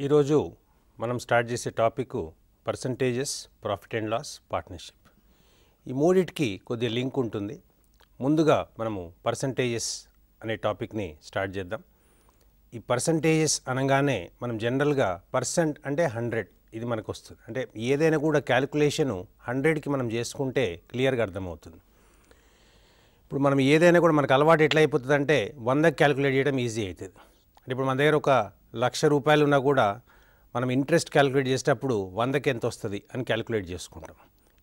ఈరోజు మనం స్టార్ట్ చేసే topic percentages, profit and loss, partnership. ఈ మూడిటికి కొద్దిగా లింక్ ఉంటుంది. ముందుగా మనము పర్సంటేజెస్ అనే టాపిక్ని స్టార్ట్ చేద్దాం. ఈ పర్సంటేజెస్ అనగానే మనం జనరల్గా పర్సెంట్ అంటే 100 ఇది మనకు వస్తుంది. అంటే ఏదైనా కూడా క్యాలిక్యులేషను 100కి మనం చేసుకుంటే క్లియర్గా అర్థమవుతుంది. ఇప్పుడు మనం ఏదైనా కూడా మనకు అలవాటు ఎట్లా అయిపోతుంది అంటే 100కి క్యాలిక్యులేట్ చేయడం ఈజీ అవుతుంది. అంటే ఇప్పుడు మన దగ్గర ఒక ₹1,00,000 ఉన్నా కూడా మనం ఇంట్రెస్ట్ క్యాలిక్యులేట్ చేసేటప్పుడు 100కి ఎంత వస్తుంది అని క్యాలిక్యులేట్ చేసుకుంటాం.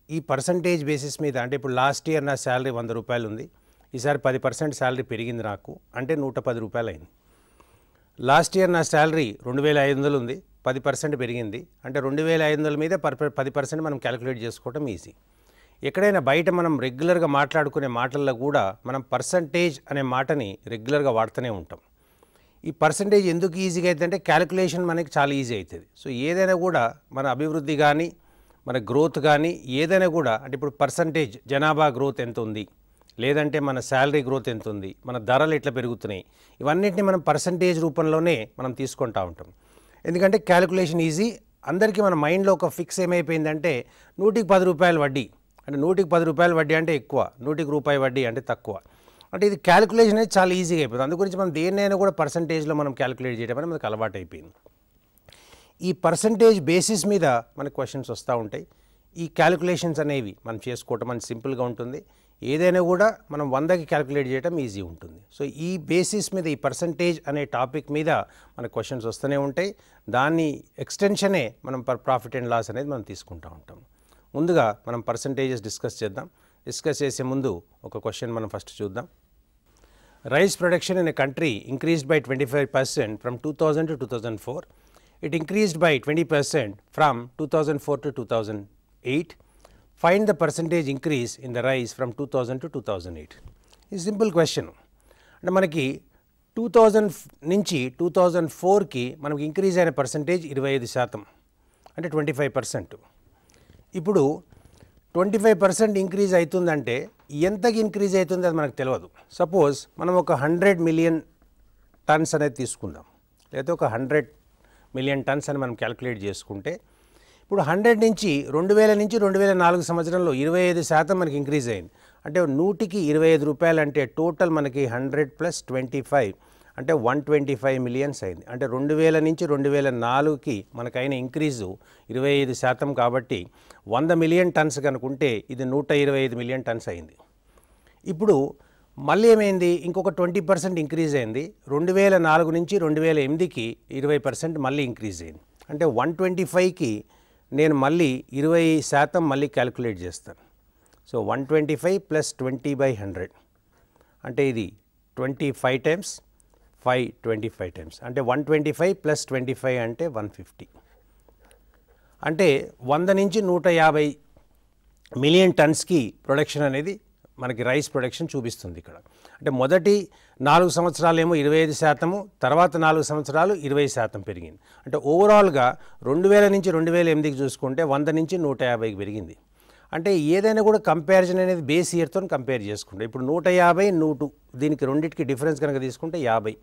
ఈ పర్సంటేజ్ బేసిస్ మీద అంటే ఇప్పుడు లాస్ట్ ఇయర్ నా శాలరీ ₹100 ఉంది, ఈసారి 10% శాలరీ పెరిగింది నాకు అంటే ₹110 అయింది. లాస్ట్ ఇయర్ నా శాలరీ 2,500 ఉంది, 10% పెరిగింది అంటే 2,500 మీద 10% మనం క్యాలిక్యులేట్ చేసుకోవడం ఈజీ. ఎక్కడైనా బయట మనం రెగ్యులర్గా మాట్లాడుకునే మాటల్లో కూడా మనం పర్సంటేజ్ అనే మాటని రెగ్యులర్గా వాడుతూనే ఉంటాం. ఈ పర్సంటేజ్ ఎందుకు ఈజీగా అవుతుందంటే క్యాలిక్యులేషన్ మనకి చాలా ఈజీ అవుతుంది. సో ఏదైనా కూడా మన అభివృద్ధి కానీ మన గ్రోత్ కానీ ఏదైనా కూడా అంటే ఇప్పుడు పర్సంటేజ్ జనాభా గ్రోత్ ఎంత ఉంది, లేదంటే మన శాలరీ గ్రోత్ ఎంత ఉంది, మన ధరలు ఎట్లా పెరుగుతున్నాయి, ఇవన్నిటిని మనం పర్సంటేజ్ రూపంలోనే మనం తీసుకుంటూ ఉంటాం. ఎందుకంటే క్యాలిక్యులేషన్ ఈజీ. అందరికీ మన మైండ్లో ఒక ఫిక్స్ ఏమైపోయిందంటే 100కి ₹10 వడ్డీ అంటే 100కి ₹10 వడ్డీ అంటే ఎక్కువ, 100కి రూపాయి వడ్డీ అంటే తక్కువ. అంటే ఇది క్యాలిక్యులేషన్ అనేది చాలా ఈజీగా అయిపోతుంది. అందుగురించి మనం దేన్నైనా కూడా పర్సంటేజ్లో మనం క్యాలిక్యులేట్ చేయడం అనేది మనకు అలవాటు అయిపోయింది. ఈ పర్సంటేజ్ బేసిస్ మీద మనకు క్వశ్చన్స్ వస్తూ ఉంటాయి. ఈ క్యాలిక్యులేషన్స్ అనేవి మనం చేసుకోవటం మనకి సింపుల్గా ఉంటుంది. ఏదైనా కూడా మనం 100కి క్యాలిక్యులేట్ చేయడం ఈజీ ఉంటుంది. సో ఈ బేసిస్ మీద ఈ పర్సంటేజ్ అనే టాపిక్ మీద మనకు క్వశ్చన్స్ వస్తూనే ఉంటాయి. దాన్ని ఎక్స్టెన్షనే మనం ప్రాఫిట్ అండ్ లాస్ అనేది మనం తీసుకుంటూ ఉంటాం. ముందుగా మనం పర్సంటేజెస్ డిస్కస్ చేద్దాం. డిస్కస్ చేసే ముందు ఒక క్వశ్చన్ మనం ఫస్ట్ చూద్దాం. Rice production in a country increased by 25% from 2000 to 2004. It increased by 20% from 2004 to 2008. Find the percentage increase in the rice from 2000 to 2008. ఇది సింపుల్ క్వశ్చన్. అంటే మనకి 2000 నుంచి 2004కి మనకి ఇంక్రీజ్ అయిన పర్సంటేజ్ 25% అంటే 25%. ఇప్పుడు 25% ఇంక్రీజ్ అవుతుందంటే ఎంతకి ఇంక్రీజ్ అవుతుంది అది మనకు తెలియదు. సపోజ్ మనం ఒక 100 మిలియన్ టన్స్ అనేది తీసుకుందాం, లేదా ఒక 100 మిలియన్ టన్స్ అని మనం క్యాలిక్యులేట్ చేసుకుంటే ఇప్పుడు 100 నుంచి 2000 నుంచి 2004 సంవత్సరంలో 25% మనకి ఇంక్రీజ్ అయింది. అంటే 100కి ₹25 అంటే టోటల్ మనకి 100 + 25 అంటే 125 మిలియన్స్ అయింది. అంటే 2000 నుంచి 2004కి మనకైన ఇంక్రీజు 25% కాబట్టి 100 మిలియన్ టన్స్ కనుకుంటే ఇది 125 మిలియన్ టన్స్ అయింది. ఇప్పుడు మళ్ళీ ఏమైంది, ఇంకొక 20% ఇంక్రీజ్ అయింది. 2004 నుంచి 2008కి 20% మళ్ళీ ఇంక్రీజ్ అయింది. అంటే 125కి నేను మళ్ళీ 20% మళ్ళీ క్యాలిక్యులేట్ చేస్తాను. సో 125 + 20/100 అంటే ఇది 25 టైమ్స్ 5 25 టైమ్స్ అంటే 125 + 25 అంటే 150. అంటే 100 నుంచి 150 మిలియన్ టన్స్కి ప్రొడక్షన్ అనేది మనకి రైస్ ప్రొడక్షన్ చూపిస్తుంది ఇక్కడ. అంటే మొదటి 4 సంవత్సరాలేమో 25%, తర్వాత 4 సంవత్సరాలు 20% పెరిగింది. అంటే ఓవరాల్గా 2000 నుంచి 2008కి చూసుకుంటే 100 నుంచి 150కి పెరిగింది. అంటే ఏదైనా కూడా కంపారిజన్ అనేది బేస్ ఇయర్తో కంపేర్ చేసుకుంటే ఇప్పుడు 150 100 దీనికి రెండింటికి డిఫరెన్స్ కనుక తీసుకుంటే 50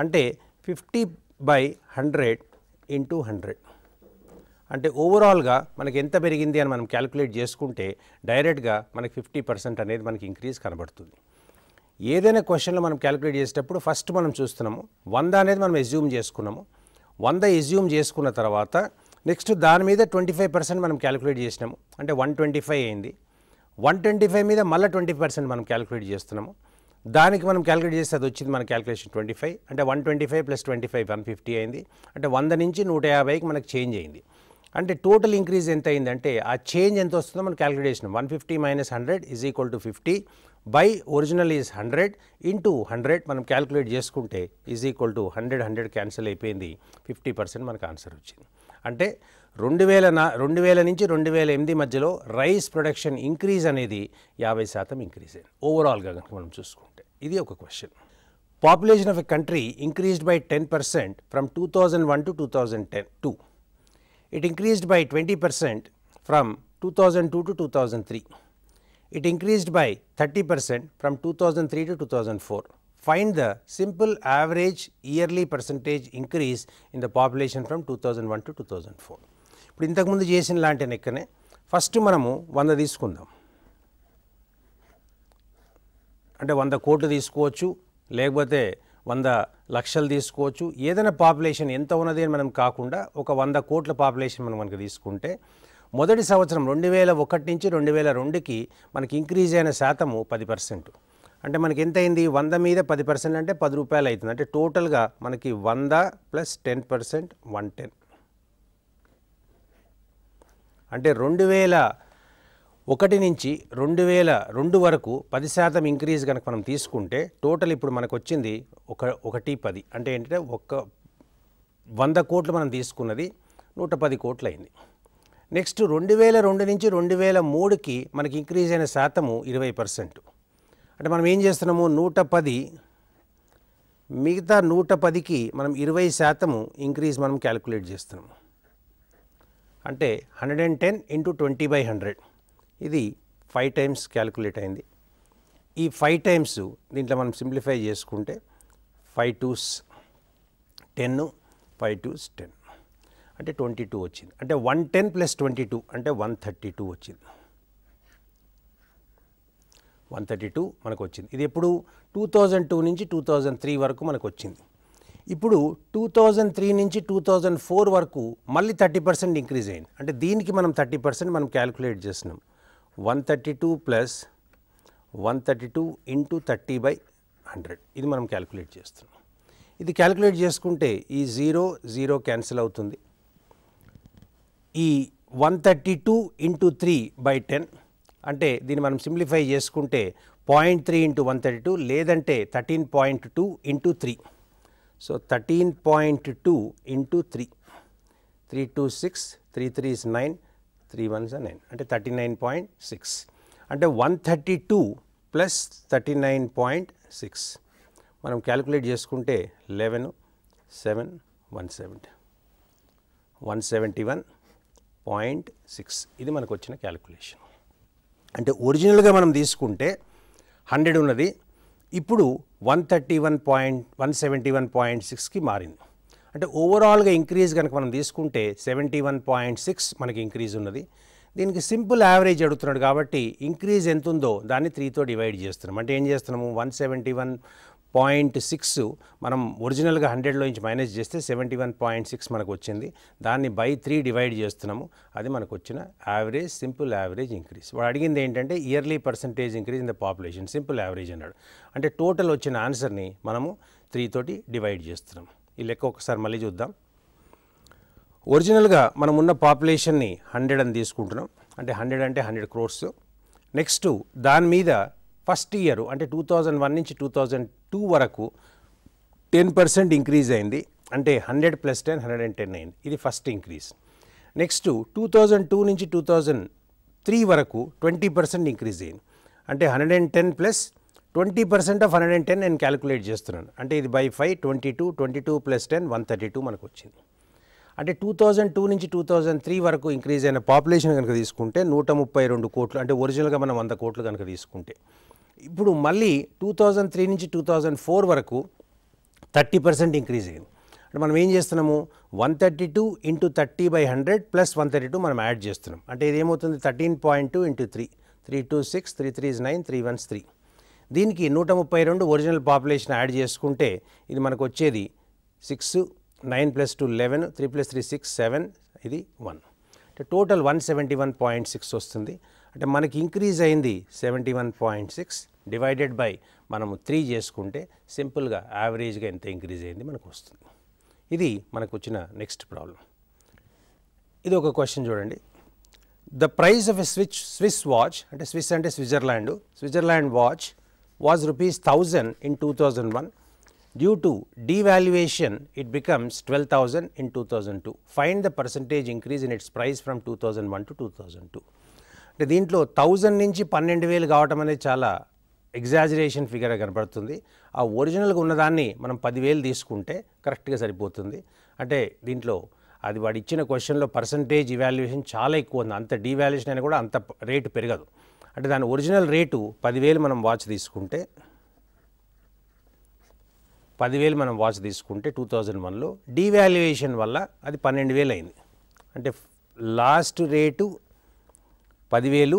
అంటే 50/100 × 100 అంటే ఓవరాల్గా మనకి ఎంత పెరిగింది అని మనం క్యాలిక్యులేట్ చేసుకుంటే డైరెక్ట్గా మనకి 50% అనేది మనకి ఇంక్రీజ్ కనబడుతుంది. ఏదైనా క్వశ్చన్లో మనం క్యాలిక్యులేట్ చేసేటప్పుడు ఫస్ట్ మనం చూస్తున్నాము 100 అనేది మనం ఎస్యూమ్ చేసుకున్నాము. 100 ఎస్యూమ్ చేసుకున్న తర్వాత నెక్స్ట్ దాని మీద 25% మనం క్యాలిక్యులేట్ చేసినాము అంటే 125 అయింది. 125 మీద మళ్ళీ 20% మనం క్యాలిక్యులేట్ చేస్తున్నాము. దానికి మనం క్యాలిక్యులేట్ చేస్తే అది వచ్చింది మన క్యాలిక్యులేషన్ 25 అంటే 125 + 25 150 అయింది. అంటే 100 నుంచి 150కి మనకు చేంజ్ అయింది. అంటే టోటల్ ఇంక్రీజ్ ఎంత అయిందంటే ఆ చేంజ్ ఎంత వస్తుందో మనం క్యాలిక్యులేషన్ 150 - 100 = 50 బై ఒరిజినల్ ఈజ్ 100 × 100 మనం క్యాలిక్యులేట్ చేసుకుంటే = 100 క్యాన్సిల్ అయిపోయింది. 50% మనకు ఆన్సర్ వచ్చింది. అంటే 2000 నుంచి 2008 మధ్యలో రైస్ ప్రొడక్షన్ ఇంక్రీజ్ అనేది 50% ఇంక్రీజ్ అయింది ఓవరాల్గా కనుక మనం చూసుకుంటే. ఇది ఒక question. Population of a country increased by 10% from 2001 to 2002. It increased by 20% from 2002 to 2003. It increased by 30% from 2003 to 2004. Find the simple average yearly percentage increase in the population from 2001 to 2004. ఇప్పుడు ఇంతకుముందు చేసిన లాంటి లెక్కనే first మనము 100 తీసుకుందాం. అంటే 100 కోట్లు తీసుకోవచ్చు, లేకపోతే 100 లక్షలు తీసుకోవచ్చు. ఏదైనా పాపులేషన్ ఎంత ఉన్నది అని మనం కాకుండా ఒక 100 కోట్ల పాపులేషన్ మనం కనుక తీసుకుంటే మొదటి సంవత్సరం 2001 నుంచి 2002కి మనకి ఇంక్రీజ్ అయిన శాతము 10%. అంటే మనకి ఎంత అయింది? 100 మీద 10% అంటే 10 రూపాయలు అవుతుంది. అంటే టోటల్గా మనకి 100 + 10% 110. అంటే 2001 నుంచి 2002 వరకు 10% ఇంక్రీజ్ కనుక మనం తీసుకుంటే టోటల్ ఇప్పుడు మనకు వచ్చింది 110. అంటే ఏంటంటే 100 కోట్లు మనం తీసుకున్నది 110 కోట్లు అయింది. నెక్స్ట్ 2002 నుంచి 2003కి మనకి ఇంక్రీజ్ అయిన శాతము 20%. అంటే మనం ఏం చేస్తున్నాము? 110 మిగతా 110కి మనం 20% ఇంక్రీజ్ మనం క్యాలిక్యులేట్ చేస్తున్నాము. అంటే 110 × 20/100 ఇది 5 టైమ్స్ క్యాలిక్యులేట్ అయింది. ఈ 5 టైమ్స్ దీంట్లో మనం సింప్లిఫై చేసుకుంటే 5 2s 10, 5 2s 10 అంటే 22 వచ్చింది. అంటే 110 + 22 అంటే 132 వచ్చింది. 132 మనకు వచ్చింది. ఇది ఎప్పుడు? 2002 నుంచి 2003 వరకు మనకు వచ్చింది. ఇప్పుడు 2003 నుంచి 2004 వరకు మళ్ళీ 30% ఇంక్రీజ్ అయింది. అంటే దీనికి మనం 30% మనం క్యాలిక్యులేట్ చేస్తున్నాం. 132 + 132 × 30/100 ఇది మనం క్యాలిక్యులేట్ చేస్తున్నాం. ఇది క్యాలిక్యులేట్ చేసుకుంటే ఈ 0 0 క్యాన్సిల్ అవుతుంది. ఈ 132 × 3/10 అంటే దీన్ని మనం సింప్లిఫై చేసుకుంటే 0.3 × 132 లేదంటే 13.2 × 3. సో 13.2 × 3 3 2 6 3 3 is 9 3 1s are 9 అంటే 39.6. అంటే 132 + 39.6 మనం క్యాలిక్యులేట్ చేసుకుంటే 11 7 170 171.6 ఇది మనకు వచ్చిన క్యాలిక్యులేషన్. అంటే ఒరిజినల్గా మనం తీసుకుంటే 100 ఉన్నది, ఇప్పుడు 171.6కి మారింది. అంటే ఓవరాల్గా ఇంక్రీజ్ కనుక మనం తీసుకుంటే 71.6 మనకి ఇంక్రీజ్ ఉన్నది. దీనికి సింపుల్ యావరేజ్ అడుగుతున్నాడు కాబట్టి ఇంక్రీజ్ ఎంత ఉందో దాన్ని 3తో డివైడ్ చేస్తున్నాం. అంటే ఏం చేస్తున్నాము? 171.6 మనం ఒరిజినల్గా 100లో నుంచి మైనస్ చేస్తే 71.6 మనకు వచ్చింది. దాన్ని బై 3 డివైడ్ చేస్తున్నాము. అది మనకు వచ్చిన యావరేజ్, సింపుల్ యావరేజ్ ఇంక్రీజ్. వాడు అడిగింది ఏంటంటే yearly percentage increase in the population, simple average అన్నాడు. అంటే టోటల్ వచ్చిన ఆన్సర్ని మనము 3 తోటి డివైడ్ చేస్తున్నాం. ఈ లెక్క ఒకసారి మళ్ళీ చూద్దాం. ఒరిజినల్గా మనం ఉన్న పాపులేషన్ని 100 అని తీసుకుంటున్నాం. అంటే 100 అంటే 100 crores. నెక్స్ట్ దాని మీద ఫస్ట్ ఇయర్ అంటే 2001 నుంచి 2002 వరకు 10% ఇంక్రీజ్ అయింది. అంటే 100 + 10 110 అయింది. ఇది ఫస్ట్ ఇంక్రీజ్. నెక్స్ట్ 2002 నుంచి 2003 వరకు 20% ఇంక్రీజ్ అయింది. అంటే 110 + 20% ఆఫ్ 110 నేను క్యాలిక్యులేట్ చేస్తున్నాను. అంటే ఇది బై 5 22 22 + 10 132 మనకు వచ్చింది. అంటే 2002 నుంచి 2003 వరకు ఇంక్రీజ్ అయిన పాపులేషన్ కనుక తీసుకుంటే 132 కోట్లు. అంటే ఒరిజినల్గా మనం 100 కోట్లు కనుక తీసుకుంటే ఇప్పుడు మళ్ళీ 2003 నుంచి 2004 వరకు 30% ఇంక్రీజ్ అయింది. అంటే మనం ఏం చేస్తున్నాము? 132 × 30/100 + 132 మనం యాడ్ చేస్తున్నాం. అంటే ఇది ఏమవుతుంది? 13.2 × 3 3 2 6 3 3 is 9 3 1s 3. దీనికి 132 ఒరిజినల్ పాపులేషన్ యాడ్ చేసుకుంటే ఇది మనకు వచ్చేది 6 9 + 2 11 3 + 3 6 7 ఇది 1. అంటే టోటల్ 171.6 వస్తుంది. అంటే మనకి ఇంక్రీజ్ అయింది 71.6 డివైడెడ్ బై మనము 3 చేసుకుంటే సింపుల్గా యావరేజ్గా ఎంత ఇంక్రీజ్ అయింది మనకు వస్తుంది. ఇది మనకు వచ్చిన నెక్స్ట్ ప్రాబ్లం. ఇది ఒక క్వశ్చన్ చూడండి. The price of a Swiss watch, అంటే స్విస్ అంటే Switzerland watch was ₹1000 in 2001. Due to devaluation, it becomes 12,000 in 2002. Find the percentage increase in its price from 2001 to 2002. అంటే దీంట్లో 1000 నుంచి 12,000 కావటం అనేది చాలా ఎగ్జాజరేషన్ ఫిగర్ కనపడుతుంది. ఆ ఒరిజినల్గా ఉన్నదాన్ని మనం 10,000 తీసుకుంటే కరెక్ట్గా సరిపోతుంది. అంటే దీంట్లో అది వాడు ఇచ్చిన క్వశ్చన్లో పర్సంటేజ్ ఇవాల్యుయేషన్ చాలా ఎక్కువ ఉంది. అంత డీవాల్యుయేషన్ అయినా కూడా అంత రేటు పెరగదు. అంటే దాని ఒరిజినల్ రేటు 10,000 మనం వాచ్ తీసుకుంటే 10,000 మనం వాచ్ తీసుకుంటే 2001లో డీవాల్యుయేషన్ వల్ల అది 12,000 అయింది. అంటే లాస్ట్ రేటు 10,000,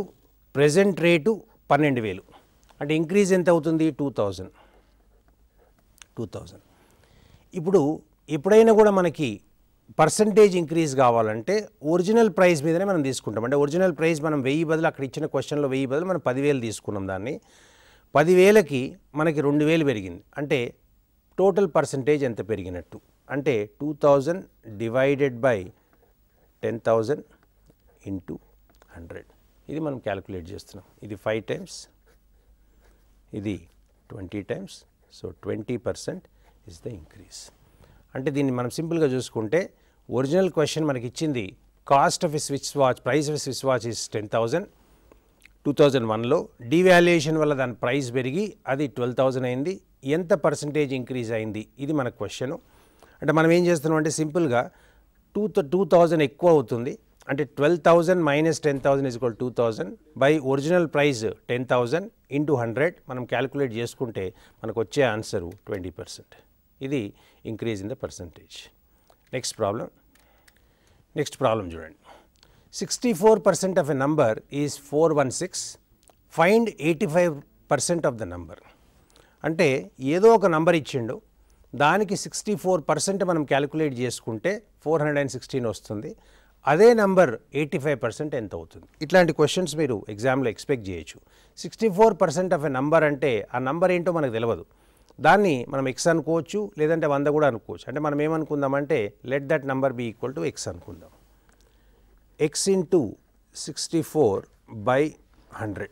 ప్రెజెంట్ రేటు 12,000. అంటే ఇంక్రీజ్ ఎంత అవుతుంది? 2000. ఇప్పుడు ఎప్పుడైనా కూడా మనకి పర్సంటేజ్ ఇంక్రీజ్ కావాలంటే ఒరిజినల్ ప్రైస్ మీదనే మనం తీసుకుంటాం. అంటే ఒరిజినల్ ప్రైస్ మనం 1000 బదులు అక్కడ ఇచ్చిన క్వశ్చన్లో 1000 బదులు మనం 10,000 తీసుకున్నాం. దాన్ని 10,000కి మనకి 2,000 పెరిగింది. అంటే టోటల్ పర్సంటేజ్ ఎంత పెరిగినట్టు అంటే 2000 డివైడెడ్ బై 10,000 ఇంటూ 100. ఇది మనం క్యాలిక్యులేట్ చేస్తున్నాం. ఇది 5 టైమ్స్, ఇది 20 times. So 20% is the increase. అంటే దీన్ని మనం సింపుల్గా చూసుకుంటే ఒరిజినల్ క్వశ్చన్ మనకి ఇచ్చింది cost of a switch watch, price of a switch watch is 10,000 2001లో. Devaluation వల్ల దాని ప్రైస్ పెరిగి అది 12,000 అయింది. ఎంత పర్సంటేజ్ ఇంక్రీజ్ అయింది ఇది మన క్వశ్చను. అంటే మనం ఏం చేస్తున్నాం అంటే సింపుల్గా 2,000 ఎక్కువ అవుతుంది. అంటే 12,000 minus 10,000 is equal 2,000 by original price 10,000 into 100 మనం క్యాలిక్యులేట్ చేసుకుంటే మనకు వచ్చే ఆన్సరు 20%. ఇది increase in the percentage. Next problem చూడండి. 64% of a number is 416. Find 85% of the number. అంటే ఏదో ఒక నంబర్ ఇచ్చిండు, దానికి 64% మనం క్యాలిక్యులేట్ చేసుకుంటే 416 వస్తుంది. అదే నంబర్ 85% ఎంత అవుతుంది? ఇట్లాంటి క్వశ్చన్స్ మీరు ఎగ్జామ్లో ఎక్స్పెక్ట్ చేయొచ్చు. 64% ఆఫ్ ఎ నంబర్ అంటే ఆ నంబర్ ఏంటో మనకు తెలియదు. దాన్ని మనం ఎక్స్ అనుకోవచ్చు, లేదంటే 100 కూడా అనుకోవచ్చు. అంటే మనం ఏమనుకుందామంటే let that number be equal to x అనుకుందాం. X into 64/100.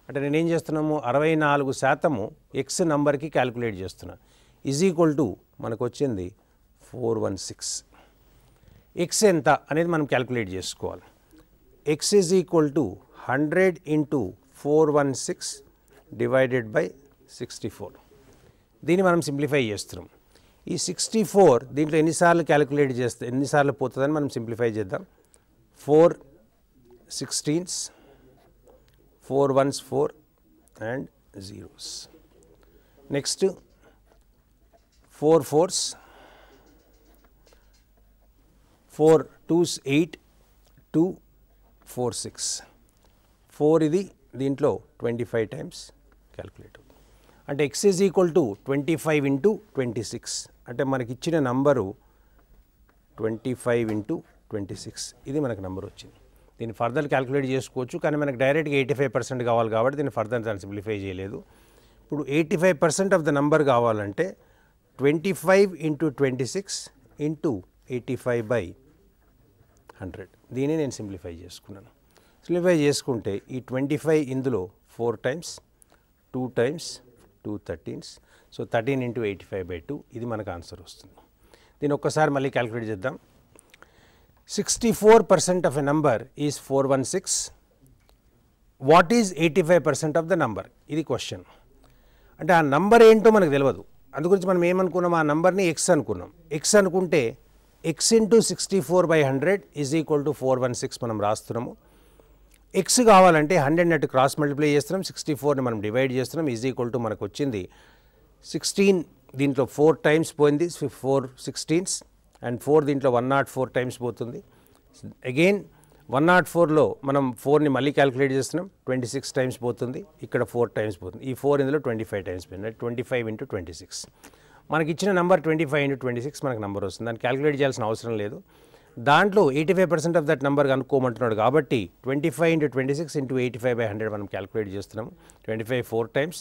అంటే నేనేం చేస్తున్నాము 64% ఎక్స్ నంబర్కి క్యాలిక్యులేట్ చేస్తున్నా. ఈజ్ ఈక్వల్ టు మనకు వచ్చింది 416. ఎక్స్ ఎంత అనేది మనం క్యాలిక్యులేట్ చేసుకోవాలి. X is equal to 100 into 416 divided by 64. దీన్ని మనం సింప్లిఫై చేస్తున్నాం. ఈ 64 దీంట్లో ఎన్నిసార్లు క్యాలిక్యులేట్ చేస్తే ఎన్నిసార్లు పోతుందని మనం సింప్లిఫై చేద్దాం. 4 16s, 4 1s 4 and 0s. Next 4 4s, 4 2s 8, 2 4 6. 4 ఇది దీంట్లో 25 టైమ్స్ క్యాలిక్యులేట్ అవుతుంది. అంటే x is equal to 25 into 26. అంటే మనకి ఇచ్చిన నంబరు 25 ఇంటూ 26. ఇది మనకు నంబర్ వచ్చింది. దీన్ని ఫర్దర్ క్యాలిక్యులేట్ చేసుకోవచ్చు, కానీ మనకు డైరెక్ట్గా 85% కావాలి కాబట్టి దీన్ని ఫర్దర్ దాన్ని సింప్లిఫై చేయలేదు. ఇప్పుడు 85% ఆఫ్ ద నంబర్ కావాలంటే 25 ఇంటూ 26 ఇంటూ 85/100. దీన్ని నేను సింప్లిఫై చేసుకున్నాను. సింప్లిఫై చేసుకుంటే ఈ 25 ఇందులో 4 times, 2 times, 2 13s. So 13 into 85/2 ఇది మనకు ఆన్సర్ వస్తుంది. దీన్ని ఒక్కసారి మళ్ళీ క్యాలిక్యులేట్ చేద్దాం. 64% of a number is 416. What is 85% of the number? ఇది క్వశ్చన్. అంటే ఆ నంబర్ ఏంటో మనకు తెలియదు. అందుగురించి మనం ఏమనుకున్నాం, ఆ నంబర్ని ఎక్స్ అనుకున్నాం. ఎక్స్ అనుకుంటే X into 64/100 is equal to 416 మనం రాస్తున్నాము. ఎక్స్ కావాలంటే 100 అటు క్రాస్ మల్టిప్లై చేస్తున్నాం, 64ని మనం డివైడ్ చేస్తున్నాం. ఈజ్ ఈక్వల్ టు మనకు వచ్చింది 16. దీంట్లో 4 టైమ్స్ పోయింది, 4 16s, అండ్ 4 దీంట్లో 104 టైమ్స్ పోతుంది. అగైన్ 104లో మనం 4ని మళ్ళీ క్యాలిక్యులేట్ చేస్తున్నాం, 26 టైమ్స్ పోతుంది. ఇక్కడ 4 టైమ్స్ పోతుంది. ఈ 4 ఇందులో 25 టైమ్స్ పోయింది. 25 ఇంటూ 26 మనకి ఇచ్చిన నెంబర్ 25 ఇంటూ 26 మనకు నెంబర్ వస్తుంది. దాన్ని క్యాలిక్యులేట్ చేయాల్సిన అవసరం లేదు. దాంట్లో 85% ఆఫ్ దట్ నెంబర్ కనుక్కోమంటున్నాడు కాబట్టి 25 ఇంటూ 26 ఇంటూ 85/100 మనం క్యాలిక్యులేట్ చేస్తున్నాము. 25 4 times,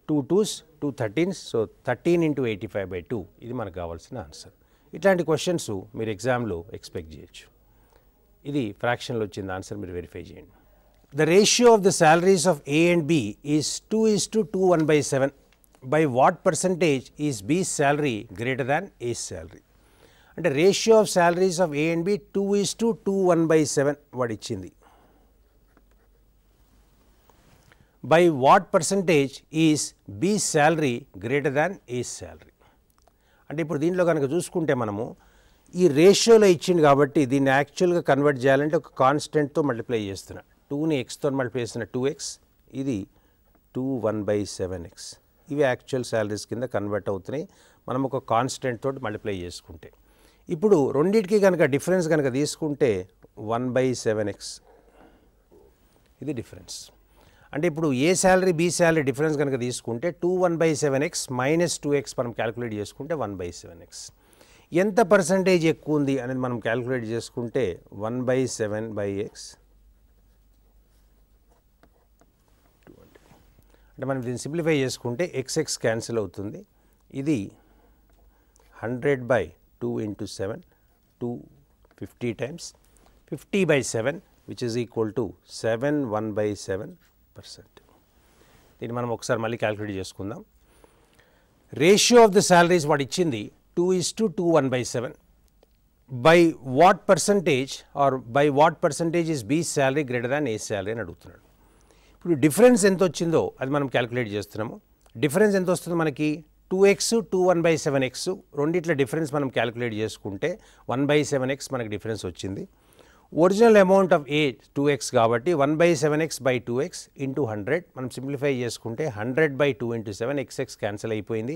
2 2s, 2 13s. So 13 into 85/2 ఇది మనకు కావాల్సిన ఆన్సర్. ఇట్లాంటి క్వశ్చన్స్ మీరు ఎగ్జామ్లో ఎక్స్పెక్ట్ చేయొచ్చు. ఇది ఫ్రాక్షన్లో వచ్చింది ఆన్సర్, మీరు వెరిఫై చేయండి. The ratio of the salaries of A and B is 2:2 1/7. By what percentage is B's salary greater than A's salary? అంటే ratio of salaries of A and B 2:2 1/7 వాడు ఇచ్చింది. By what percentage is B's salary greater than A's salary? అంటే ఇప్పుడు దీంట్లో కనుక చూసుకుంటే మనము ఈ రేషియోలో ఇచ్చింది కాబట్టి దీన్ని యాక్చువల్గా కన్వర్ట్ చేయాలంటే ఒక కాన్స్టెంట్తో మల్టిప్లై చేస్తున్నా. 2ని ఎక్స్తో మల్టిప్లై చేస్తున్నా 2x, ఇది 2 1/7x. ఇవి యాక్చువల్ శాలరీస్ కింద కన్వర్ట్ అవుతున్నాయి మనం ఒక కాన్స్టెంట్ తోటి మల్టిప్లై చేసుకుంటే. ఇప్పుడు రెండింటికి కనుక డిఫరెన్స్ కనుక తీసుకుంటే 1/7x ఇది డిఫరెన్స్. అంటే ఇప్పుడు ఏ శాలరీ బి శాలరీ డిఫరెన్స్ కనుక తీసుకుంటే 1/7x మైనస్ 2x మనం క్యాలిక్యులేట్ చేసుకుంటే 1/7x. ఎంత పర్సంటేజ్ ఎక్కువ ఉంది అనేది మనం క్యాలిక్యులేట్ చేసుకుంటే 1/7/x. అంటే మనం దీన్ని సింప్లిఫై చేసుకుంటే xx క్యాన్సిల్ అవుతుంది. ఇది 100/2 × 7 250 times 50/7 which is equal to 7 1/7%. దీన్ని మనం ఒకసారి మళ్ళీ క్యాలిక్యులేట్ చేసుకుందాం. రేషియో ఆఫ్ ద శాలరీస్ వాడు ఇచ్చింది 2:2 1/7. By what percentage are by what percentage is B salary greater than A salary అని అడుగుతున్నాడు. ఇప్పుడు డిఫరెన్స్ ఎంత వచ్చిందో అది మనం క్యాలిక్యులేట్ చేస్తున్నాము. డిఫరెన్స్ ఎంత వస్తుంది మనకి 2x 2 1/7x రెండిట్ల డిఫరెన్స్ మనం క్యాలిక్యులేట్ చేసుకుంటే 1/7x మనకి డిఫరెన్స్ వచ్చింది. Original amount of A 2x కాబట్టి 1/7x/2x ఇంటూ 100 మనం సింప్లిఫై చేసుకుంటే 100/2 × 7 xx క్యాన్సిల్ అయిపోయింది.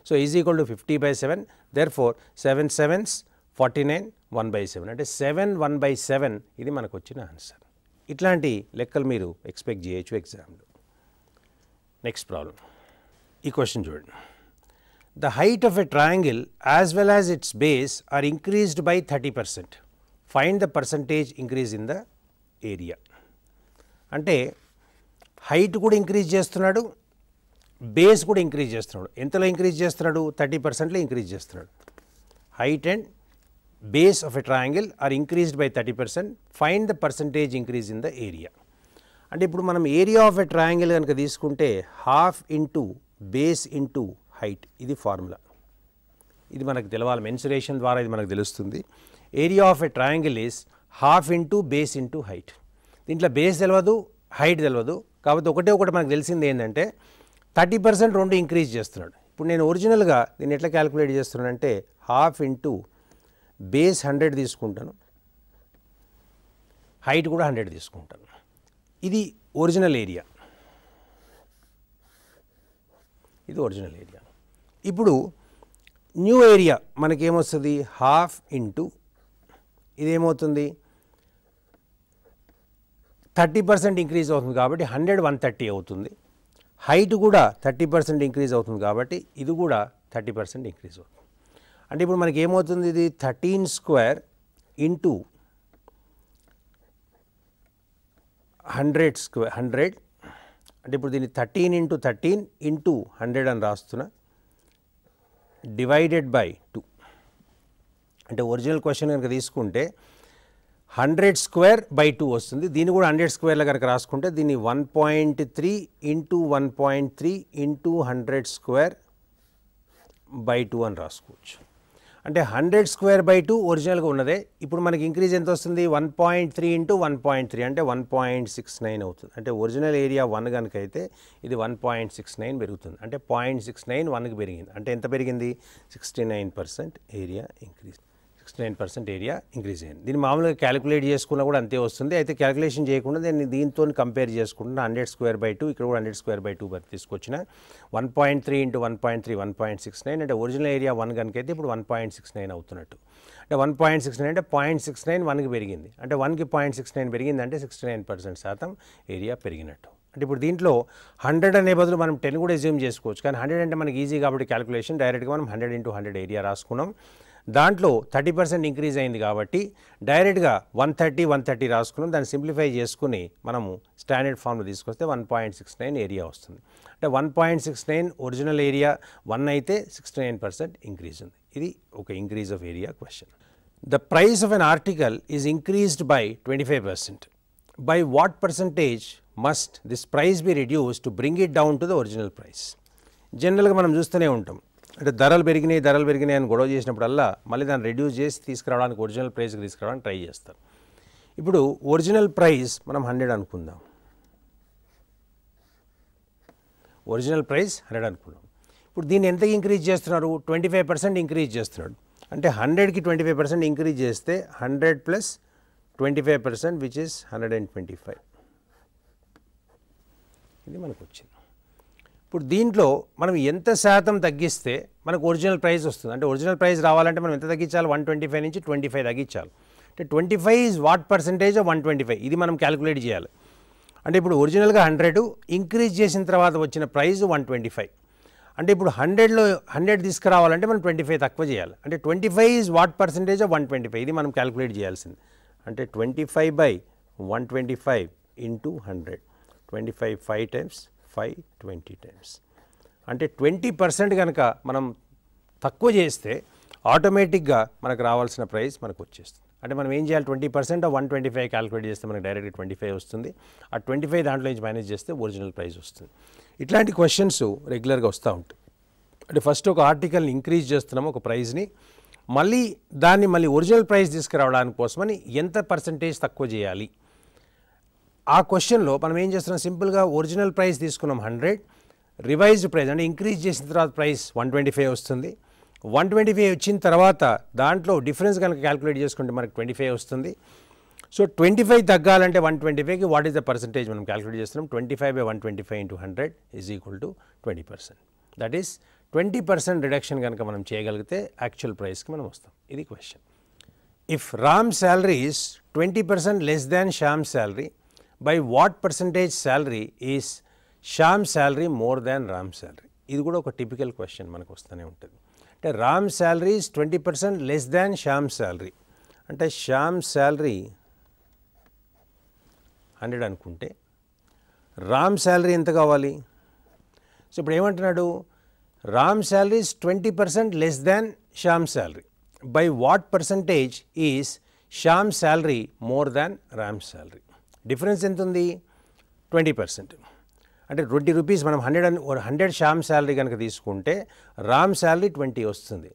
So is equal to 50/7. There four 7 7s 49 1/7 అంటే 7 1/7 ఇది మనకు వచ్చిన ఆన్సర్. ఇట్లాంటి లెక్కలు మీరు ఎక్స్పెక్ట్ చేయొచ్చు ఎగ్జామ్లో. నెక్స్ట్ ప్రాబ్లం, ఈ క్వశ్చన్ చూడండి. The height of a triangle as well as its base are increased by 30%. Find the percentage increase in the area. అంటే హైట్ కూడా ఇంక్రీజ్ చేస్తున్నాడు, బేస్ కూడా ఇంక్రీజ్ చేస్తున్నాడు. ఎంతలో ఇంక్రీజ్ చేస్తున్నాడు? 30%లో ఇంక్రీజ్ చేస్తున్నాడు. Height and base of a triangle are increased by 30%. Find the percentage increase in the area. అంటే ఇప్పుడు మనం ఏరియా ఆఫ్ ఎ ట్రయాంగిల్ కనుక తీసుకుంటే half into base into height ఇది ఫార్ములా. ఇది మనకు తెలవాలి, మెన్సురేషన్ ద్వారా ఇది మనకు తెలుస్తుంది. Area of a triangle is half into base into height. దీంట్లో బేస్ తెలియదు, హైట్ తెలియదు, కాబట్టి ఒకటి మనకు తెలిసింది ఏంటంటే 30% రెండు ఇంక్రీజ్ చేస్తున్నాడు. ఇప్పుడు నేను ఒరిజినల్గా దీన్ని ఎట్లా క్యాలిక్యులేట్ చేస్తున్నానంటే హాఫ్ ఇంటూ బేస్ 100 తీసుకుంటాను, హైట్ కూడా 100 తీసుకుంటాను. ఇది ఒరిజినల్ ఏరియా, ఇది ఒరిజినల్ ఏరియా. ఇప్పుడు న్యూ ఏరియా మనకేమొస్తుంది? హాఫ్ ఇంటూ ఇదేమవుతుంది 30% ఇంక్రీజ్ అవుతుంది కాబట్టి 100 130 అవుతుంది. హైట్ కూడా 30% ఇంక్రీజ్ అవుతుంది కాబట్టి ఇది కూడా 30% ఇంక్రీజ్ అవుతుంది. అంటే ఇప్పుడు మనకి ఏమవుతుంది? ఇది 13² ఇంటూ 100 అంటే ఇప్పుడు దీన్ని 13 × 13 ఇంటూ 100 అని రాస్తున్నా, డివైడెడ్ బై 2. అంటే ఒరిజినల్ క్వశ్చన్ కనుక తీసుకుంటే 100²/2 వస్తుంది. దీన్ని కూడా 100² కనుక రాసుకుంటే దీన్ని 1.3 ఇంటూ 1.3 ఇంటూ 100²/2 అని రాసుకోవచ్చు. అంటే 100²/2 ఒరిజినల్గా ఉన్నదే. ఇప్పుడు మనకి ఇంక్రీజ్ ఎంత వస్తుంది? 1.3 ఇంటూ 1.3 అంటే 1.69 అవుతుంది. అంటే ఒరిజినల్ ఏరియా 1 కనుక అయితే ఇది 1.69 పెరుగుతుంది. అంటే 0.69 1కి పెరిగింది. అంటే ఎంత పెరిగింది? 69% ఏరియా ఇంక్రీజ్. 69% ఏరియా ఇంక్రీజ్ అయింది. దీన్ని మామూలుగా క్యాలిక్యులేట్ చేసుకున్నా కూడా అంతే వస్తుంది. అయితే క్యాలిక్యులేషన్ చేయకుండా దీన్ని దీంతో కంపేర్ చేసుకుంటున్నా 100²/2 ఇక్కడ కూడా 100²/2 తీసుకొచ్చిన 1.3 ఇంటూ 1.3 1.69 అంటే ఒరిజినల్ ఏరియా 1 కనుక అయితే ఇప్పుడు 1.69 అవుతున్నట్టు. అంటే 1.69 అంటే 0.69 1కి పెరిగింది. అంటే 1కి 0.69 పెరిగింది అంటే 69% ఏరియా పెరిగినట్టు. అంటే ఇప్పుడు దీంట్లో 100 అనే బదులు మనం 10 కూడా అజ్యూమ్ చేసుకోవచ్చు. కానీ 100 అంటే మనకి ఈజీ కాబట్టి క్యాలిక్యులేషన్ డైరెక్ట్గా మనం 100 × 100 ఏరియా రాసుకున్నాం. దాంట్లో 30% ఇంక్రీజ్ అయింది కాబట్టి డైరెక్ట్గా 130 రాసుకున్నాం. దాన్ని సింప్లిఫై చేసుకుని మనము స్టాండర్డ్ ఫామ్లో తీసుకొస్తే 1.69 ఏరియా వస్తుంది. అంటే 1.69 ఒరిజినల్ ఏరియా 1 అయితే 69% ఇంక్రీజ్ ఉంది. ఇది ఒక increase of area question. The price of an article is increased by 25%. By what percentage must this price be reduce to bring it down to the original price. జనరల్గా మనం చూస్తూనే ఉంటాం, అంటే ధరలు పెరిగినాయి అని గొడవ చేసినప్పుడల్లా మళ్ళీ దాన్ని రెడ్యూస్ చేసి తీసుకురావడానికి ఒరిజినల్ ప్రైస్కి తీసుకురావడానికి ట్రై చేస్తారు. ఇప్పుడు ఒరిజినల్ ప్రైస్ మనం 100 అనుకుందాం. ఒరిజినల్ ప్రైస్ 100 అనుకున్నాం. ఇప్పుడు దీన్ని ఎంత ఇంక్రీజ్ చేస్తున్నారు? 25% ఇంక్రీజ్ చేస్తున్నాడు. అంటే 100కి 25% ఇంక్రీజ్ చేస్తే 100 + 25% విచ్ ఇస్ 125. ఇది మనకు వచ్చింది. ఇప్పుడు దీంట్లో మనం ఎంత శాతం తగ్గిస్తే మనకు ఒరిజినల్ ప్రైస్ వస్తుంది. అంటే ఒరిజినల్ ప్రైస్ రావాలంటే మనం ఎంత తగ్గించాలి? 125 నుంచి 25 తగ్గించాలి. అంటే 25 ఈజ్ వాట్ పర్సెంటేజ్ ఆఫ్ 125, ఇది మనం క్యాలిక్యులేట్ చేయాలి. అంటే ఇప్పుడు ఒరిజినల్గా 100 ఇంక్రీజ్ చేసిన తర్వాత వచ్చిన ప్రైస్ 125. అంటే ఇప్పుడు 100లో 100 తీసుకురావాలంటే మనం 25 తక్కువ చేయాలి. అంటే 25 ఈజ్ వాట్ పర్సెంటేజ్ ఆఫ్ 125, ఇది మనం క్యాలిక్యులేట్ చేయాల్సింది. అంటే 25/125 ఇంటూ 100, 25 5 times 5 20 times. అంటే 20% కనుక మనం తక్కువ చేస్తే ఆటోమేటిక్గా మనకు రావాల్సిన ప్రైస్ మనకు వచ్చేస్తుంది. అంటే మనం ఏం చేయాలి? 20% ఆఫ్ 125 క్యాలిక్యులేట్ చేస్తే మనకు డైరెక్ట్గా 25 వస్తుంది. ఆ 25 దాంట్లో నుంచి మైనస్ చేస్తే ఒరిజినల్ ప్రైస్ వస్తుంది. ఇట్లాంటి క్వశ్చన్స్ రెగ్యులర్గా వస్తూ ఉంటాయి. అంటే ఫస్ట్ ఒక ఆర్టికల్ని ఇంక్రీజ్ చేస్తున్నాము, ఒక ప్రైస్ని, దాన్ని మళ్ళీ ఒరిజినల్ ప్రైస్ తీసుకురావడానికి కోసమని ఎంత పర్సంటేజ్ తక్కువ చేయాలి? ఆ క్వశ్చన్లో మనం ఏం చేస్తున్నాం? సింపుల్గా ఒరిజినల్ ప్రైస్ తీసుకున్నాం 100, రివైజ్డ్ ప్రైస్ అంటే ఇంక్రీజ్ చేసిన తర్వాత ప్రైస్ 125 వస్తుంది. 125 వచ్చిన తర్వాత దాంట్లో డిఫరెన్స్ కనుక క్యాలిక్యులేట్ చేసుకుంటే మనకు 25 వస్తుంది. సో 25 తగ్గాలంటే 125కి వాట్ ఈస్ ద పర్సంటేజ్ మనం క్యాలిక్యులేట్ చేస్తున్నాం? 25/125 into 100 is equal to 20%. That is 20% reduction కనుక మనం చేయగలిగితే యాక్చువల్ ప్రైస్కి మనం వస్తాం. ఇది question. If Ram salary is 20% less than Shyam salary, by what percentage salary is Shyam salary more than Ram salary? ఇది కూడా ఒక టిపికల్ క్వశ్చన్ మనకు వస్తూనే ఉంటుంది. అంటే Ram salary is 20% less than Shyam salary, అంటే శ్యామ్ శాలరీ 100 అనుకుంటే రామ్ శాలరీ ఎంత కావాలి? సో ఇప్పుడు ఏమంటున్నాడు? Ram salary is 20% less than Shyam salary, by what percentage is Shyam salary more than Ram salary? Difference ఎంత ఉంది? 20%. అంటే 20 రూపీస్ మనం 100 శ్యామ్ శాలరీ కనుక తీసుకుంటే రామ్ శాలరీ 20 వస్తుంది.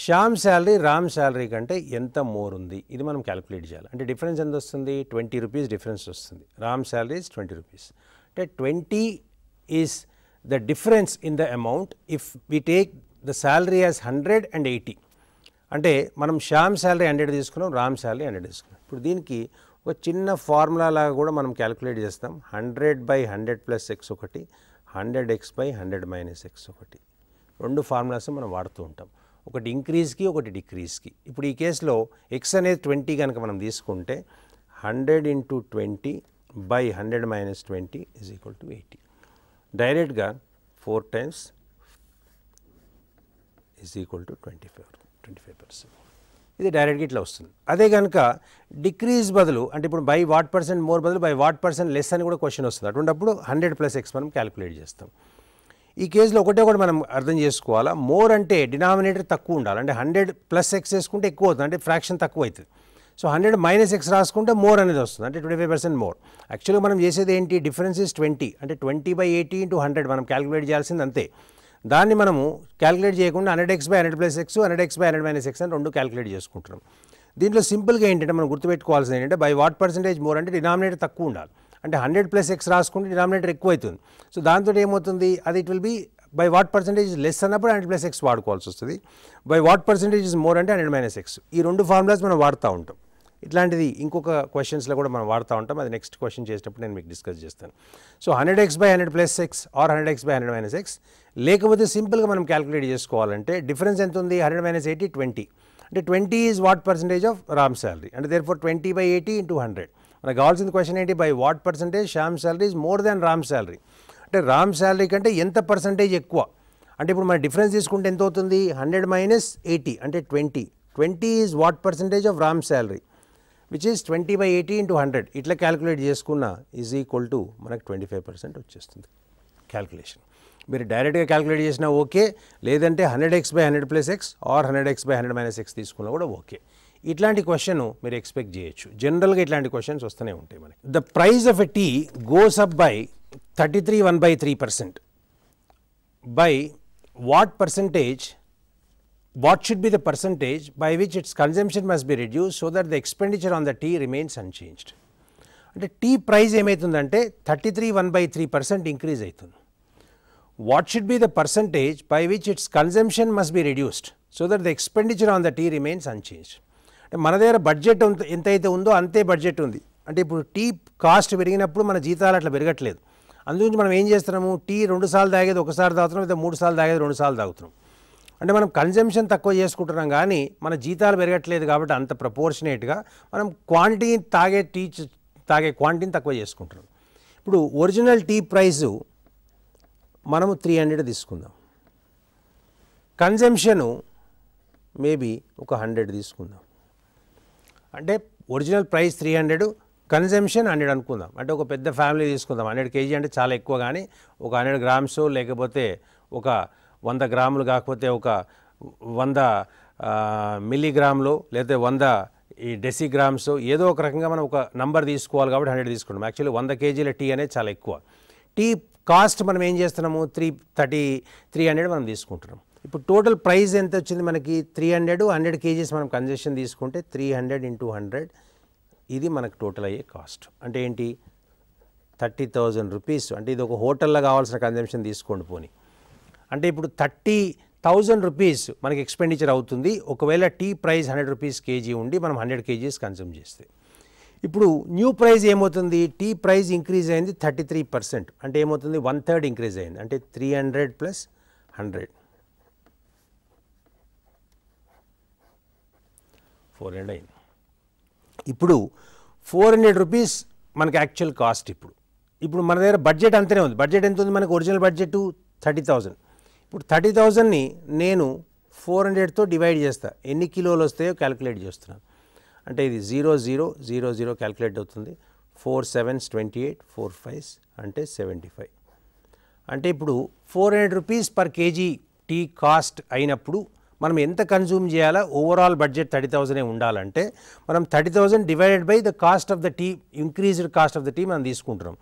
శ్యామ్ శాలరీ రామ్ శాలరీ కంటే ఎంత మోర్ ఉంది, ఇది మనం క్యాలిక్యులేట్ చేయాలి. అంటే డిఫరెన్స్ ఎంత వస్తుంది? 20 రూపీస్ డిఫరెన్స్ వస్తుంది. Ram salary is 20 rupees. అంటే 20 is the difference in the amount if we take the salary as 100 and 80. అంటే మనం శ్యామ్ శాలరీ 100 తీసుకున్నాం, రామ్ శాలరీ 100 తీసుకున్నాం. ఇప్పుడు దీనికి ఒక చిన్న ఫార్ములా లాగా కూడా మనం క్యాలిక్యులేట్ చేస్తాం. 100/100 ప్లస్ ఎక్స్ ఒకటి, 100x/100 - x ఒకటి. రెండు ఫార్ములాస్ మనం వాడుతూ ఉంటాం, ఒకటి ఇంక్రీజ్కి ఒకటి డిక్రీజ్కి. ఇప్పుడు ఈ కేసులో ఎక్స్ అనేది 20 కనుక మనం తీసుకుంటే 100 × 20/100 - 20 ఈజ్ ఈక్వల్ టు 80. డైరెక్ట్గా 4 times ఈజ్ ఈక్వల్ టు 25%. ఇది డైరెక్ట్గా ఇట్లా వస్తుంది. అదే కనుక డిక్రీజ్ బదులు, అంటే ఇప్పుడు బై వాట్ పర్సెంట్ మోర్ బదులు బై వాట్ పర్సెంట్ లెస్ అని కూడా క్వశ్చన్ వస్తుంది. అటువంటిప్పుడు 100 + x మనం క్యాలిక్యులేట్ చేస్తాం. ఈ కేసులో ఒకటి మనం అర్థం చేసుకోవాలా, మోర్ అంటే డినామినేటర్ తక్కువ ఉండాలి. అంటే 100 + x వేసుకుంటే ఎక్కువ అవుతుంది, అంటే ఫ్రాక్షన్ తక్కువ అవుతుంది. సో 100 - x రాసుకుంటే మోర్ అనేది వస్తుంది, అంటే 25% మోర్. యాక్చువల్గా మనం చేసేది ఏంటి? డిఫరెన్స్ ఇస్ 20, అంటే 20/80 × 100 మనం క్యాలిక్యులేట్ చేయాల్సింది అంతే. దాన్ని మనము క్యాలిక్యులేట్ చేయకుండా 100x/100 + x, 100x/100 - x అని రెండు క్యాలిక్యులేట్ చేసుకుంటున్నాం. దీంట్లో సింపుల్గా ఏంటంటే మనం గుర్తుపెట్టుకోవాల్సింది ఏంటంటే బై వాట్ పర్సెంటేజ్ మోర్ అంటే డినామినేటర్ తక్కువ ఉండాలి. అంటే 100 + x రాసుకుంటే డినామినేటర్ ఎక్కువ అవుతుంది. సో దాంతో ఏమవుతుంది? అది it will be by what percentage less అన్నప్పుడు 100 + x వాడుకోవాల్సి వస్తుంది. By what percentage is more అంటే 100 - x. ఈ రెండు ఫార్ములాస్ మనం వాడుతూ ఉంటాం. ఇట్లాంటిది ఇంకొక క్వశ్చన్స్లో కూడా మనం వాడుతూ ఉంటాం. అది నెక్స్ట్ క్వశ్చన్ చేసినప్పుడు నేను మీకు డిస్కస్ చేస్తాను. So 100x/100 + x are 100x/100 - x, లేకపోతే సింపుల్గా మనం క్యాలిక్యులేట్ చేసుకోవాలంటే డిఫరెన్స్ ఎంత ఉంది? 100 - 80 20, అంటే 20 is what percentage of Ram salary, అంటే దేర్ఫోర్ 20/80 × 100. మనకు కావాల్సిన క్వశ్చన్ ఏంటి? By what percentage Shyam salary is more than Ram salary, అంటే రామ్ శాలరీ కంటే ఎంత పర్సెంటేజ్ ఎక్కువ. అంటే ఇప్పుడు మన డిఫరెన్స్ తీసుకుంటే ఎంత అవుతుంది? 100 - 80 అంటే 20. 20 is what percentage of Ram salary, which is 20/80 × 100. ఇట్లా క్యాలిక్యులేట్ చేసుకున్న ఈజ్ ఈక్వల్ టు మనకు 25% వచ్చేస్తుంది క్యాలిక్యులేషన్. మీరు డైరెక్ట్గా క్యాలిక్యులేట్ చేసినా ఓకే, లేదంటే 100x/100 + x are 100x/100 - x తీసుకున్నా కూడా ఓకే. ఇట్లాంటి క్వశ్చన్ మీరు ఎక్స్పెక్ట్ చేయొచ్చు. జనరల్గా ఇట్లాంటి క్వశ్చన్స్ వస్తూనే ఉంటాయి మనకి. The price of a tea goes up by 33.13%. By what percentage, what should be the percentage by which its consumption must be reduced so that the expenditure on the tea remains unchanged? అంటే tea price ఏమవుతుందంటే 33.13% increase అవుతుంది. What should be the percentage by which its consumption must be reduced so that the expenditure on the tea remains unchanged. అంటే మన దగ్గర budget ఎంత అయితే ఉందో అంతే బడ్జెట్ ఉంది. అంటే ఇప్పుడు టీ కాస్ట్ పెరిగినప్పుడు మన జీతాలు అట్లా పెరగట్లేదు. అందుగురించి మనం ఏం చేస్తున్నాము, టీ 2 సార్లు తాగేది ఒకసారి తాగుతున్నాం, లేదా 3 సార్లు తాగేది 2 సార్లు తాగుతున్నాం. అంటే మనం కన్జంప్షన్ తక్కువ చేసుకుంటున్నాం కానీ మన జీతాలు పెరగట్లేదు కాబట్టి అంత ప్రపోర్షనేట్గా మనం క్వాంటిటీ తాగే క్వాంటిటీని తక్కువ చేసుకుంటున్నాం. ఇప్పుడు ఒరిజినల్ టీ ప్రైసు మనము 300 తీసుకుందాం, కన్జంప్షను మేబీ ఒక 100 తీసుకుందాం. అంటే ఒరిజినల్ ప్రైస్ 300, కన్జంప్షన్ 100 అనుకుందాం. అంటే ఒక పెద్ద ఫ్యామిలీ తీసుకుందాం. 100 kg అంటే చాలా ఎక్కువ, కానీ ఒక 100 grams లేకపోతే ఒక 100 గ్రాములు కాకపోతే ఒక 100 మిల్లీగ్రాములు లేదా 100 ఈ డెసిగ్రామ్స్ ఏదో ఒక రకంగా మనం ఒక నంబర్ తీసుకోవాలి కాబట్టి 100 తీసుకుంటాం. యాక్చువల్లీ 100 kgల టీ అనేది చాలా ఎక్కువ. టీ కాస్ట్ మనం ఏం చేస్తున్నాము, 300 మనం తీసుకుంటున్నాం. ఇప్పుడు టోటల్ ప్రైస్ ఎంత వచ్చింది మనకి, 300, 100 kgs మనం కన్జెషన్ తీసుకుంటే 300 × 100 ఇది మనకు టోటల్ అయ్యే కాస్ట్. అంటే ఏంటి, 30,000 రూపీస్. అంటే ఇది ఒక హోటల్లో కావాల్సిన కన్జంప్షన్ తీసుకోండి పోని. అంటే ఇప్పుడు 30,000 రూపీస్ మనకి ఎక్స్పెండిచర్ అవుతుంది ఒకవేళ టీ ప్రైస్ 100 రూపీస్ కేజీ ఉండి మనం 100 kgs కన్జ్యూమ్ చేస్తే. ఇప్పుడు న్యూ ప్రైస్ ఏమవుతుంది, టీ ప్రైస్ ఇంక్రీజ్ అయింది 33%. అంటే ఏమవుతుంది, 1/3 ఇంక్రీజ్ అయింది. అంటే 300 + 100 400 అయింది. ఇప్పుడు 400 రూపీస్ మనకి యాక్చువల్ కాస్ట్. ఇప్పుడు మన దగ్గర బడ్జెట్ అంతనే ఉంది. బడ్జెట్ ఎంత ఉంది మనకు, ఒరిజినల్ బడ్జెట్ 30,000. ఇప్పుడు 30,000ని నేను 400తో డివైడ్ చేస్తా, ఎన్ని కిలోలు వస్తాయో క్యాలిక్యులేట్ చేస్తున్నాను. అంటే ఇది 0000 క్యాలిక్యులేట్ అవుతుంది. 4 7s 28, 4 5s అంటే 75. అంటే ఇప్పుడు 400 rupees per KG tea cost అయినప్పుడు మనం ఎంత కన్జ్యూమ్ చేయాలా, ఓవరాల్ బడ్జెట్ 30,000 ఉండాలంటే మనం 30,000 divided by the cost of the tea, increased cost of the tea మనం తీసుకుంటున్నాం.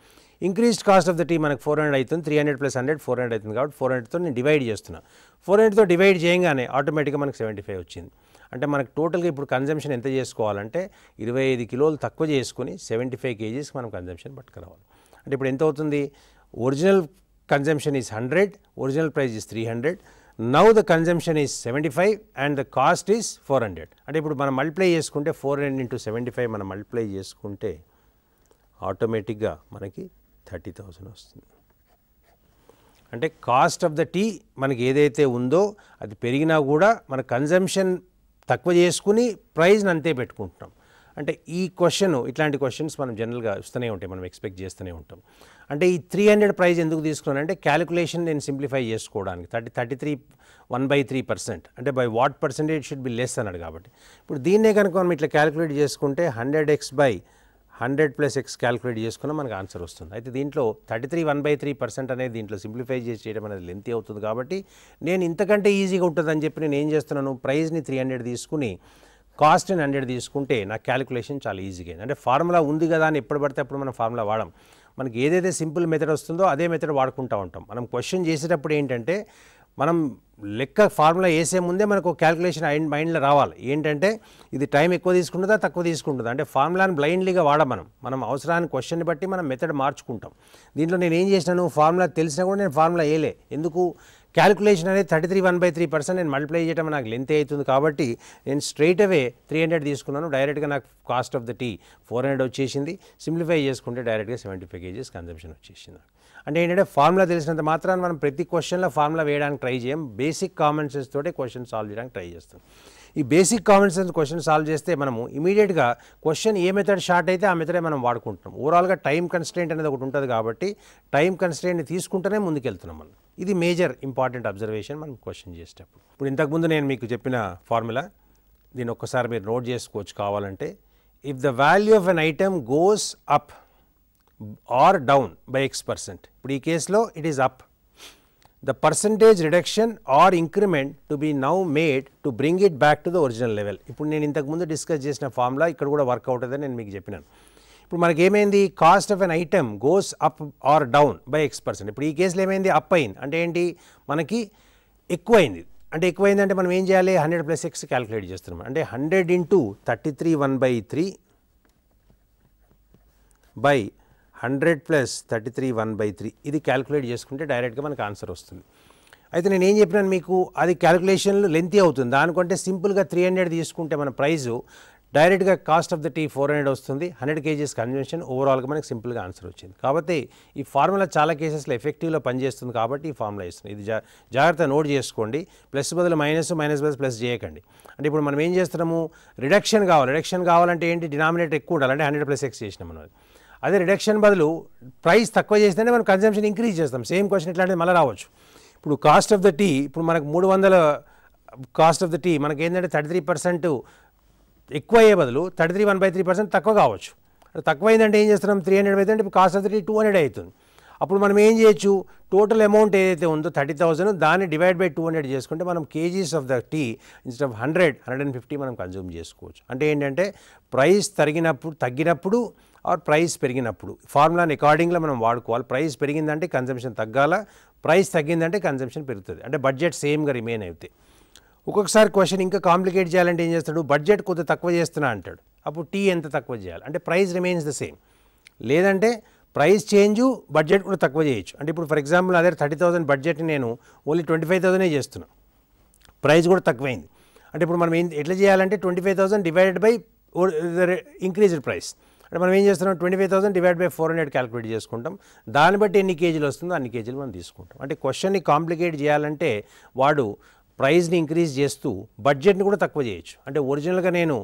Increased cost of the tea మనకు 400 అవుతుంది. 300 + 100 400 అవుతుంది కాబట్టి 400తో నేను డివైడ్ చేస్తున్నా. 400తో డివైడ్ చేయగానే ఆటోమేటిక్గా మనకు 75 వచ్చింది. అంటే మనకు టోటల్గా ఇప్పుడు కన్జంప్షన్ ఎంత చేసుకోవాలంటే 25 కిలోలు తక్కువ చేసుకుని 75 kgs మనం కన్జంప్షన్ పట్టుకురావాలి. అంటే ఇప్పుడు ఎంత అవుతుంది, original consumption is 100, original price is 300. Now the consumption is 75 and the cost is 400. అంటే ఇప్పుడు మనం మల్టిప్లై చేసుకుంటే 400 × 75 మనం మల్టిప్లై చేసుకుంటే ఆటోమేటిక్గా మనకి 30,000 వస్తుంది. అంటే కాస్ట్ ఆఫ్ ద టీ మనకి ఏదైతే ఉందో అది పెరిగినా కూడా మన కన్జంప్షన్ తక్కువ చేసుకుని ప్రైస్ని అంతే పెట్టుకుంటున్నాం. అంటే ఈ క్వశ్చన్, ఇట్లాంటి క్వశ్చన్స్ మనం జనరల్గా వస్తూనే ఉంటాయి, మనం ఎక్స్పెక్ట్ చేస్తూనే ఉంటాం. అంటే ఈ 300 ప్రైస్ ఎందుకు తీసుకున్నాను అంటే క్యాలిక్యులేషన్ నేను సింప్లిఫై చేసుకోవడానికి. 33 1/3%. అంటే by what percentage should be less అన్నాడు కాబట్టి. ఇప్పుడు దీన్నే కనుక మనం ఇట్లా క్యాలిక్యులేట్ చేసుకుంటే 100x/100 + x క్యాలిక్యులేట్ చేసుకున్నా మనకు ఆన్సర్ వస్తుంది. అయితే దీంట్లో 33 1/3% అనేది దీంట్లో సింప్లిఫై చేసి చేయడం అనేది లెంతీ అవుతుంది కాబట్టి నేను ఇంతకంటే ఈజీగా ఉంటుందని చెప్పి నేను ఏం చేస్తున్నాను, ప్రైస్ని 300 తీసుకుని కాస్ట్ని 100 తీసుకుంటే నాకు క్యాలిక్యులేషన్ చాలా ఈజీగా అయింది. అంటే ఫార్ములా ఉంది కదా అని ఎప్పుడు పడితే అప్పుడు మనం ఫార్ములా వాడం. మనకి ఏదైతే సింపుల్ మెథడ్ వస్తుందో అదే మెథడ్ వాడుకుంటూ ఉంటాం. మనం క్వశ్చన్ చేసేటప్పుడు ఏంటంటే మనం లెక్క ఫార్ములా వేసే ముందే మనకు క్యాలిక్యులేషన్ మైండ్లో రావాలి. ఏంటంటే ఇది టైం ఎక్కువ తీసుకుంటుందా తక్కువ తీసుకుంటుందా, అంటే ఫార్ములాని బ్లైండ్లీగా వాడం. మనం అవసరాన్ని క్వశ్చన్ని బట్టి మనం మెథడ్ మార్చుకుంటాం. దీంట్లో నేను ఏం చేసినాను, ఫార్ములా తెలిసినా కూడా నేను ఫార్ములా వేయలే. ఎందుకు, క్యాలిక్యులేషన్ అనేది 33 1/3% నేను మల్టిప్లై చేయడం నాకు లెంత్ అవుతుంది కాబట్టి నేను స్ట్రైట్ అవే 300 తీసుకున్నాను. డైరెక్ట్గా నాకు కాస్ట్ ఆఫ్ ద టీ 400 వచ్చేసింది. సింప్లిఫై చేసుకుంటే డైరెక్ట్గా 75 kgs కన్జంప్షన్ వచ్చేసింది. అంటే ఏంటంటే ఫార్ములా తెలిసినంత మాత్రాన్ని మనం ప్రతి క్వశ్చన్లో ఫార్ములా వేయడానికి ట్రై చేయం. బేసిక్ కామన్ సెన్స్ తోటే క్వశ్చన్ సాల్వ్ చేయడానికి ట్రై చేస్తాం. ఈ basic common sense question solve చేస్తే మనము ఇమీడియట్గా క్వశ్చన్ ఏ మెథడ్ షార్ట్ అయితే ఆ మెథడే మనం వాడుకుంటున్నాం. ఓవరాల్గా టైం కన్స్ట్రెయింట్ అనేది ఒకటి ఉంటుంది కాబట్టి టైం కన్స్ట్రెయింట్ని తీసుకుంటూనే ముందుకెళ్తున్నాం మనం. ఇది మేజర్ ఇంపార్టెంట్ అబ్జర్వేషన్ మనం క్వశ్చన్ చేసేటప్పుడు. ఇప్పుడు ఇంతకుముందు నేను మీకు చెప్పిన ఫార్ములా దీన్ని ఒక్కసారి మీరు నోట్ చేసుకోవచ్చు కావాలంటే. If the value of an item goes up or down by x%, ఇప్పుడు ఈ కేసులో it is up, the percentage reduction or increment to be now made to bring it back to the original level. ఇప్పుడు నేను ఇంతకు ముందు discuss చేసిన formula ఇక్కడ కూడా వర్క్ అవుతుందని నేను మీకు చెప్పినాను. ఇప్పుడు మనకి ఏమైంది, cost of an item goes up or down by x%. ఇప్పుడు ఈ కేసులో ఏమైంది, అప్ అయింది. అంటే ఏంటి, మనకి ఎక్కువైంది. అంటే ఎక్కువైందంటే మనం ఏం చేయాలి, 100 + x క్యాలిక్యులేట్ చేస్తున్నాం. అంటే 100 × 33 1/3 బై 100 + 33 1/3 ఇది క్యాలిక్యులేట్ చేసుకుంటే డైరెక్ట్గా మనకు ఆన్సర్ వస్తుంది. అయితే నేను ఏం చెప్పినాను మీకు, అది క్యాలిక్యులేషన్లు లెంతీ అవుతుంది. దానికంటే సింపుల్గా 300 తీసుకుంటే మన ప్రైజు డైరెక్ట్గా కాస్ట్ ఆఫ్ ద టీ 400 వస్తుంది, 100 kgs కన్జంప్షన్, ఓవరాల్గా మనకి సింపుల్గా ఆన్సర్ వచ్చింది. కాబట్టి ఈ ఫార్ములా చాలా కేసెస్లో ఎఫెక్టివ్లో పనిచేస్తుంది కాబట్టి ఈ ఫార్ములా ఇస్తుంది. ఇది జాగ్రత్త నోట్ చేసుకోండి. ప్లస్ బదులు మైనస్, మైనస్ బదులు ప్లస్ చేయకండి. అంటే ఇప్పుడు మనం ఏం చేస్తున్నాము, రిడక్షన్ కావాలంటే ఏంటి, డినామినేటర్ ఎక్కువ ఉండాలి, అంటే 100 + x చేసినాం మనం. అదే రిడక్షన్ బదులు ప్రైస్ తక్కువ చేస్తేనే మనం కన్జంప్షన్ ఇంక్రీజ్ చేస్తాం. సేమ్ క్వశ్చన్ ఇట్లాంటిది మళ్ళీ రావచ్చు. ఇప్పుడు కాస్ట్ ఆఫ్ ద టీ, ఇప్పుడు మనకు 300 కాస్ట్ ఆఫ్ ద టీ మనకి ఏంటంటే 33% ఎక్కువ అయ్యే బదులు 33 1/3% తక్కువ కావచ్చు. తక్కువైందంటే ఏం చేస్తున్నాం, 300 అయితే ఇప్పుడు కాస్ట్ ఆఫ్ ద టీ 200 అవుతుంది. అప్పుడు మనం ఏం చేయొచ్చు, టోటల్ అమౌంట్ ఏదైతే ఉందో 30,000 దాన్ని డివైడ్ బై 200 చేసుకుంటే మనం KGs of the tea instead of 150 మనం కన్జ్యూమ్ చేసుకోవచ్చు. అంటే ఏంటంటే ప్రైస్ తగ్గినప్పుడు ఆర్ ప్రైస్ పెరిగినప్పుడు ఫార్ములాని అకార్డింగ్గా మనం వాడుకోవాలి. ప్రైస్ పెరిగిందంటే కన్జంప్షన్ తగ్గాల, ప్రైస్ తగ్గిందంటే కన్జంప్షన్ పెరుగుతుంది. అంటే బడ్జెట్ సేమ్గా రిమైన్ అవుతాయి. ఒక్కొక్కసారి క్వశ్చన్ ఇంకా కాంప్లికేట్ చేయాలంటే ఏం చేస్తాడు, బడ్జెట్ కొద్దిగా తక్కువ చేస్తున్నా అంటాడు. అప్పుడు టీ ఎంత తక్కువ చేయాలి అంటే ప్రైస్ రిమైన్స్ ద సేమ్, లేదంటే ప్రైస్ చేంజు బడ్జెట్ కూడా తక్కువ చేయొచ్చు. అంటే ఇప్పుడు ఫర్ ఎగ్జాంపుల్ అదే 30,000 బడ్జెట్ని నేను ఓన్లీ 25,000 చేస్తున్నాను, ప్రైస్ కూడా తక్కువైంది. అంటే ఇప్పుడు మనం ఎట్లా చేయాలంటే 25,000 డివైడెడ్ బై ఇంక్రీజ్డ్ ప్రైస్. అంటే మనం ఏం చేస్తున్నాం, 25,000 డివైడ్ బై 400 క్యాలిక్యులేట్ చేసుకుంటాం. దాన్ని బట్టి ఎన్ని కేజీలు వస్తుందో అన్ని కేజీలు మనం తీసుకుంటాం. అంటే క్వశ్చన్ని కాంప్లికేట్ చేయాలంటే వాడు ప్రైస్ని ఇంక్రీజ్ చేస్తూ బడ్జెట్ని కూడా తక్కువ చేయొచ్చు. అంటే ఒరిజినల్గా నేను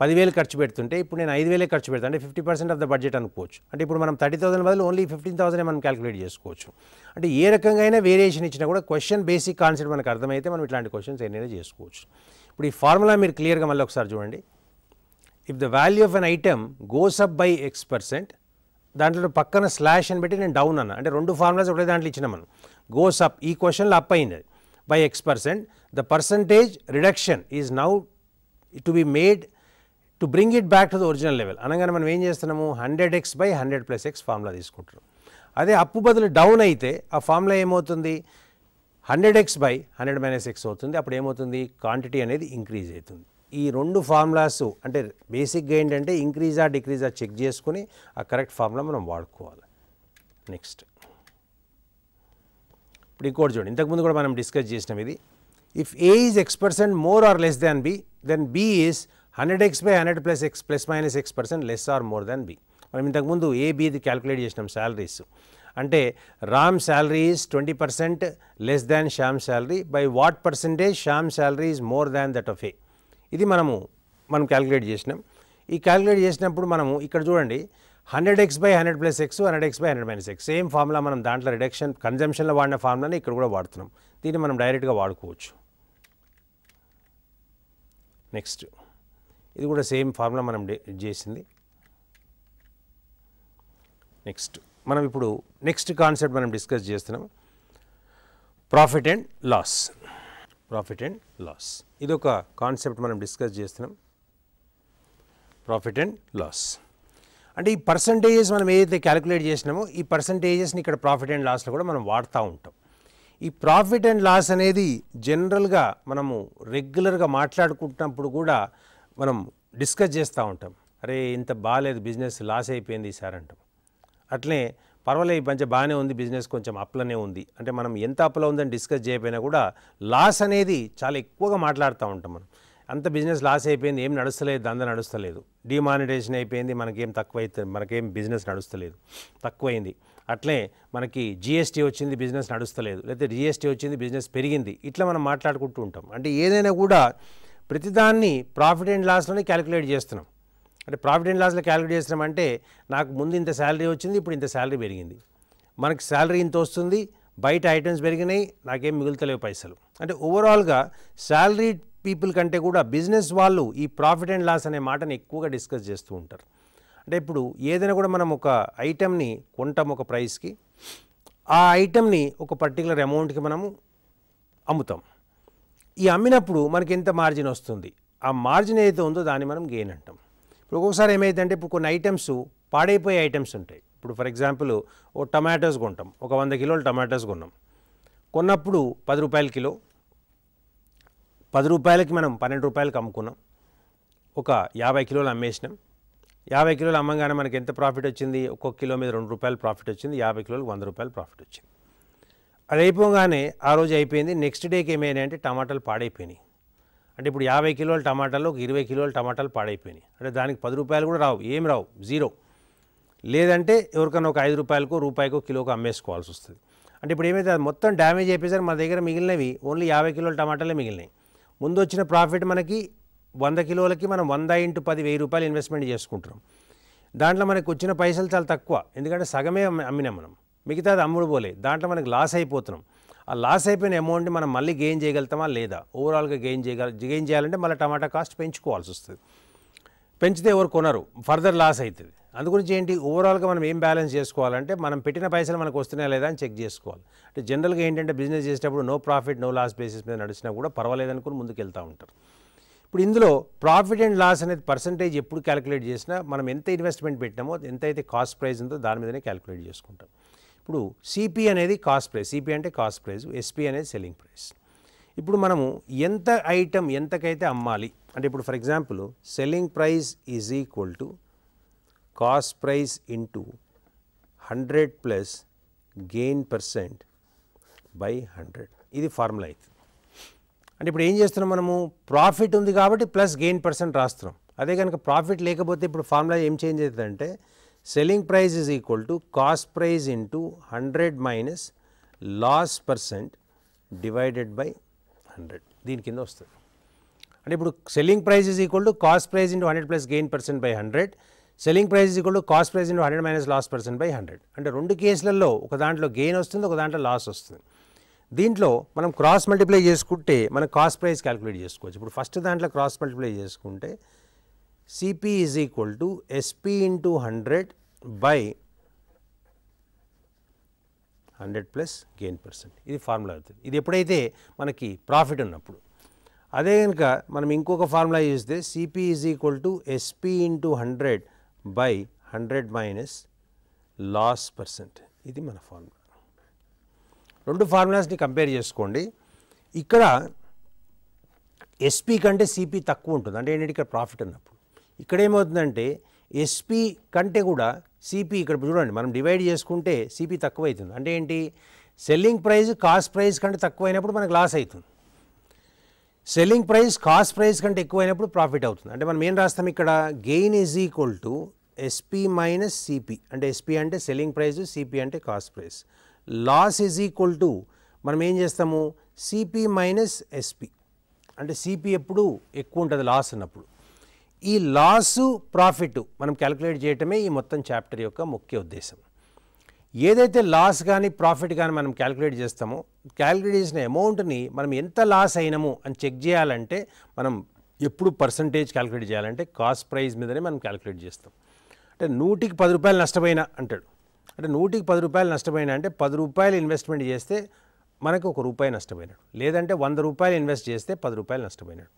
10,000 ఖర్చు పెడుతుంటే ఇప్పుడు నేను 5,000 ఖర్చు పెడతాను, అంటే 50% ఆఫ్ ద బడ్జెట్ అనుకోవచ్చు. అంటే ఇప్పుడు మనం 30,000 బదులు ఓన్లీ 15,000 మనం క్యాలిక్యులేట్ చేసుకోవచ్చు. అంటే ఏ రకంగా అయినా వేరియేషన్ ఇచ్చినా కూడా క్వశ్చన్ బేసిక్ కాన్సెప్ట్ మనకు అర్థమైతే మనం ఇట్లాంటి క్వశ్చన్స్ ఏదైనా చేసుకోవచ్చు. ఇప్పుడు ఈ ఫార్ములా మీరు క్లియర్గా మళ్ళీ ఒకసారి చూడండి. If the value of an item goes up by X%, దాంట్లో పక్కన స్లాష్ అని పెట్టి నేను డౌన్ అన్న, అంటే రెండు ఫార్ములాస్ ఒకటే దాంట్లో ఇచ్చినా మనం. గోస్ అప్ ఈ క్వశ్చన్లో అప్ అయింది అది by X%, the percentage reduction is now to be made to bring it back to the original level. అనగానే మనం ఏం చేస్తున్నాము, 100x by 100 + x ఫార్ములా తీసుకుంటున్నాం. అదే అప్పు బదులు డౌన్ అయితే ఆ ఫార్ములా ఏమవుతుంది, 100x by 100 - x అవుతుంది. అప్పుడు ఏమవుతుంది, క్వాంటిటీ అనేది ఇంక్రీజ్ అవుతుంది. ఈ రెండు ఫార్ములాస్ అంటే బేసిక్గా ఏంటంటే ఇంక్రీజా డిక్రీజా చెక్ చేసుకుని ఆ కరెక్ట్ ఫార్ములా మనం వాడుకోవాలి. నెక్స్ట్ ఇప్పుడు ఇంకోటి చూడండి, ఇంతకుముందు కూడా మనం డిస్కస్ చేసినాం ఇది. If A is X% more or less than B, then B is 100x by 100 + x ±x% less or more than B. మనం ఇంతకుముందు ఏ బిది క్యాలిక్యులేట్ చేసినాం శాలరీస్. అంటే Ram salary is 20% less than Shyam salary, by what percentage Shyam salary is more than that of A. ఇది మనం calculate చేసినాం. ఈ calculate చేసినప్పుడు మనము ఇక్కడ చూడండి 100x by 100 + x, 100x by 100 - x same formula మనం దాంట్లో రిడక్షన్ కన్జంప్షన్లో వాడిన ఫార్ములాని ఇక్కడ కూడా వాడుతున్నాం. దీన్ని మనం డైరెక్ట్గా వాడుకోవచ్చు. నెక్స్ట్ ఇది కూడా సేమ్ ఫార్ములా మనం చేసింది. నెక్స్ట్ మనం ఇప్పుడు నెక్స్ట్ కాన్సెప్ట్ మనం డిస్కస్ చేస్తున్నాం, profit and loss. Profit and loss ఇది ఒక కాన్సెప్ట్ మనం డిస్కస్ చేస్తున్నాం. ప్రాఫిట్ అండ్ లాస్ అంటే ఈ పర్సంటేజెస్ మనం ఏదైతే క్యాలిక్యులేట్ చేసినామో ఈ పర్సంటేజెస్ని ఇక్కడ ప్రాఫిట్ అండ్ లాస్లో కూడా మనం వాడుతూ ఉంటాం. ఈ ప్రాఫిట్ అండ్ లాస్ అనేది జనరల్గా మనము రెగ్యులర్గా మాట్లాడుకుంటున్నప్పుడు కూడా మనం డిస్కస్ చేస్తూ ఉంటాం. అరే ఇంత బాగాలేదు బిజినెస్, లాస్ అయిపోయింది సార్ అంటాం. అట్లే పర్వాలేదు మంచిగా బాగానే ఉంది బిజినెస్, కొంచెం అప్లనే ఉంది అంటే మనం ఎంత అప్లో ఉందని డిస్కస్ చేయకపోయినా కూడా లాస్ అనేది చాలా ఎక్కువగా మాట్లాడుతూ ఉంటాం. మనం అంత బిజినెస్ లాస్ అయిపోయింది, ఏం నడుస్తలేదు, దందా నడుస్తలేదు, డిమానిటైజేషన్ అయిపోయింది, మనకేం తక్కువ అవుతుంది, మనకేం బిజినెస్ నడుస్తలేదు, తక్కువైంది. అట్లే మనకి జిఎస్టీ వచ్చింది, బిజినెస్ నడుస్తలేదు, లేకపోతే జిఎస్టీ వచ్చింది, బిజినెస్ పెరిగింది. ఇట్లా మనం మాట్లాడుకుంటూ ఉంటాం. అంటే ఏదైనా కూడా ప్రతిదాన్ని ప్రాఫిట్ అండ్ లాస్లోనే క్యాలిక్యులేట్ చేస్తున్నాం. అంటే ప్రాఫిట్ అండ్ లాస్లో క్యాలిక్యులేట్ చేస్తున్నాం అంటే నాకు ముందు ఇంత శాలరీ వచ్చింది, ఇప్పుడు ఇంత శాలరీ పెరిగింది, మనకి శాలరీ ఇంత వస్తుంది, బయట ఐటమ్స్ పెరిగినాయి, నాకేం మిగులుతలేవు పైసలు. అంటే ఓవరాల్గా శాలరీ పీపుల్ కంటే కూడా బిజినెస్ వాళ్ళు ఈ ప్రాఫిట్ అండ్ లాస్ అనే మాటని ఎక్కువగా డిస్కస్ చేస్తూ ఉంటారు. అంటే ఇప్పుడు ఏదైనా కూడా మనం ఒక ఐటమ్ని కొంటాం ఒక ప్రైస్కి, ఆ ఐటమ్ని ఒక పర్టికులర్ అమౌంట్కి మనము అమ్ముతాం. ఈ అమ్మినప్పుడు మనకి ఎంత మార్జిన్ వస్తుంది, ఆ మార్జిన్ ఏదైతే ఉందో దాన్ని మనం గెయిన్ అంటాం. ఇప్పుడు ఒక్కొక్కసారి ఏమైందంటే ఇప్పుడు కొన్ని ఐటమ్స్ పాడైపోయే ఐటమ్స్ ఉంటాయి. ఇప్పుడు ఫర్ ఎగ్జాంపుల్ ఓ టమాటోస్ కొంటాం, ఒక 100 కిలోలు టమాటోస్ కొన్నాం. కొన్నప్పుడు 10 రూపాయల కిలో, 10 రూపాయలకి మనం 12 రూపాయలకి అమ్ముకున్నాం. ఒక 50 కిలోలు అమ్మేసినాం. 50 కిలోలు అమ్మంగానే మనకి ఎంత ప్రాఫిట్ వచ్చింది, ఒక్కొక్క కిలో మీద 2 రూపాయలు ప్రాఫిట్ వచ్చింది. 50 కిలోలకు 100 రూపాయలు ప్రాఫిట్ వచ్చింది. అది అయిపోగానే ఆ రోజు అయిపోయింది. నెక్స్ట్ డేకి ఏమైనాయి అంటే టమాటాలు పాడైపోయినాయి. అంటే ఇప్పుడు 50 కిలోల టమాటాలు ఒక 20 కిలోల టమాటాలు పాడైపోయినాయి, అంటే దానికి 10 రూపాయలు కూడా రావు, ఏం రావు, జీరో. లేదంటే ఎవరికైనా ఒక 5 రూపాయలకో రూపాయికో కిలోకో అమ్మేసుకోవాల్సి వస్తుంది. అంటే ఇప్పుడు ఏమైతే అది మొత్తం డ్యామేజ్ అయిపోయేసరికి మన దగ్గర మిగిలినవి ఓన్లీ 50 కిలోల టమాటాలే మిగిలినాయి. ముందు వచ్చిన ప్రాఫిట్ మనకి 100 కిలోలకి మనం 100 × 10 1000 రూపాయలు ఇన్వెస్ట్మెంట్ చేసుకుంటున్నాం. దాంట్లో మనకు వచ్చిన పైసలు చాలా తక్కువ, ఎందుకంటే సగమే అమ్మినాం మనం, మిగతాది అమ్ముడు పోలే. దాంట్లో మనకి లాస్ అయిపోతున్నాం. ఆ లాస్ అయిపోయిన అమౌంట్ని మనం మళ్ళీ గెయిన్ చేయగలుగుతామా లేదా? ఓవరాల్గా గెయిన్ చేయాలంటే మళ్ళీ టమాటా కాస్ట్ పెంచుకోవాల్సి వస్తుంది. పెంచితే ఎవరు కొనరు, ఫర్దర్ లాస్ అవుతుంది. అందుగురించి ఏంటి, ఓవరాల్గా మనం ఏం బ్యాలెన్స్ చేసుకోవాలంటే మనం పెట్టిన పైసలు మనకు వస్తున్నాయా లేదా అని చెక్ చేసుకోవాలి. అంటే జనరల్గా ఏంటంటే బిజినెస్ చేసేటప్పుడు no profit no loss basis మీద నడిచినా కూడా పర్వాలేదనుకుని ముందుకు వెళ్తూ ఉంటారు. ఇప్పుడు ఇందులో ప్రాఫిట్ అండ్ లాస్ అనేది పర్సంటేజ్ ఎప్పుడు క్యాలిక్యులేట్ చేసినా మనం ఎంత ఇన్వెస్ట్మెంట్ పెట్టినామో ఎంతైతే కాస్ట్ ప్రైస్ ఉందో దాని మీదనే క్యాలిక్యులేట్ చేసుకుంటాం. ఇప్పుడు సిపి అనేది కాస్ట్ ప్రైస్, సిపి అంటే కాస్ట్ ప్రైస్, ఎస్పి అనేది సెల్లింగ్ ప్రైస్. ఇప్పుడు మనము ఎంత ఐటమ్ ఎంతకైతే అమ్మాలి అంటే ఇప్పుడు for example selling price is equal to cost price into 100 plus gain percent by 100, ఇది ఫార్ములా అవుతుంది. అంటే ఇప్పుడు ఏం చేస్తున్నాం, మనము ప్రాఫిట్ ఉంది కాబట్టి ప్లస్ గెయిన్ పర్సెంట్ రాస్తున్నాం. అదే కనుక ప్రాఫిట్ లేకపోతే ఇప్పుడు ఫార్ములా ఏం చేంజ్ అవుతుందంటే selling price is equal to cost price into 100 minus loss percent divided by 100, దీని కింద వస్తుంది. అంటే ఇప్పుడు selling price is equal to cost price into 100 plus gain percent by 100, selling price is equal to cost price into 100 minus loss percent by 100. అంటే రెండు కేసులలో ఒక దాంట్లో గెయిన్ వస్తుంది, ఒక దాంట్లో లాస్ వస్తుంది. దీంట్లో మనం క్రాస్ మల్టిప్లై చేసుకుంటే మనం కాస్ట్ ప్రైస్ క్యాలిక్యులేట్ చేసుకోవచ్చు. ఇప్పుడు ఫస్ట్ దాంట్లో క్రాస్ మల్టిప్లై చేసుకుంటే CP is equal to SP into 100 by 100 plus gain percent, ఇది ఫార్ములా అవుతుంది. ఇది ఎప్పుడైతే మనకి ప్రాఫిట్ ఉన్నప్పుడు. అదే కనుక మనం ఇంకొక ఫార్ములా చూస్తే CP is equal to SP into 100 by 100 minus loss percent, ఇది మన ఫార్ములా. రెండు ఫార్ములాస్ని కంపేర్ చేసుకోండి. ఇక్కడ ఎస్పి కంటే సిపి తక్కువ ఉంటుంది, అంటే ఏంటంటే ఇక్కడ ప్రాఫిట్ ఉన్నప్పుడు. ఇక్కడ ఏమవుతుందంటే ఎస్పి కంటే కూడా సిపి, ఇక్కడ చూడండి మనం డివైడ్ చేసుకుంటే సిపి తక్కువ అవుతుంది. అంటే ఏంటి, సెల్లింగ్ ప్రైస్ కాస్ట్ ప్రైస్ కంటే తక్కువైనప్పుడు మనకు లాస్ అవుతుంది, సెల్లింగ్ ప్రైస్ కాస్ట్ ప్రైస్ కంటే ఎక్కువైనప్పుడు ప్రాఫిట్ అవుతుంది. అంటే మనం ఏం రాస్తాం ఇక్కడ, gain is equal to SP minus CP, అంటే ఎస్పి అంటే సెల్లింగ్ ప్రైస్, సిపి అంటే cost price. Loss is equal to మనం ఏం చేస్తాము, సిపి మైనస్ ఎస్పి, అంటే సిపి ఎప్పుడు ఎక్కువ ఉంటుంది లాస్ ఉన్నప్పుడు. ఈ లాసు ప్రాఫిట్ మనం క్యాలిక్యులేట్ చేయటమే ఈ మొత్తం చాప్టర్ యొక్క ముఖ్య ఉద్దేశం. ఏదైతే లాస్ కానీ ప్రాఫిట్ కానీ మనం క్యాలిక్యులేట్ చేస్తామో, క్యాలిక్యులేట్ చేసిన అమౌంట్ని మనం ఎంత లాస్ అయినాము అని చెక్ చేయాలంటే మనం ఎప్పుడు పర్సంటేజ్ క్యాలిక్యులేట్ చేయాలంటే కాస్ట్ ప్రైస్ మీదనే మనం క్యాలిక్యులేట్ చేస్తాం. అంటే 100కి 10 రూపాయలు నష్టపోయినా అంటాడు, అంటే 100కి 10 రూపాయలు నష్టపోయినా అంటే 10 రూపాయలు ఇన్వెస్ట్మెంట్ చేస్తే మనకు 1 రూపాయి నష్టపోయినాడు, లేదంటే 100 రూపాయలు ఇన్వెస్ట్ చేస్తే 10 రూపాయలు నష్టపోయినాడు.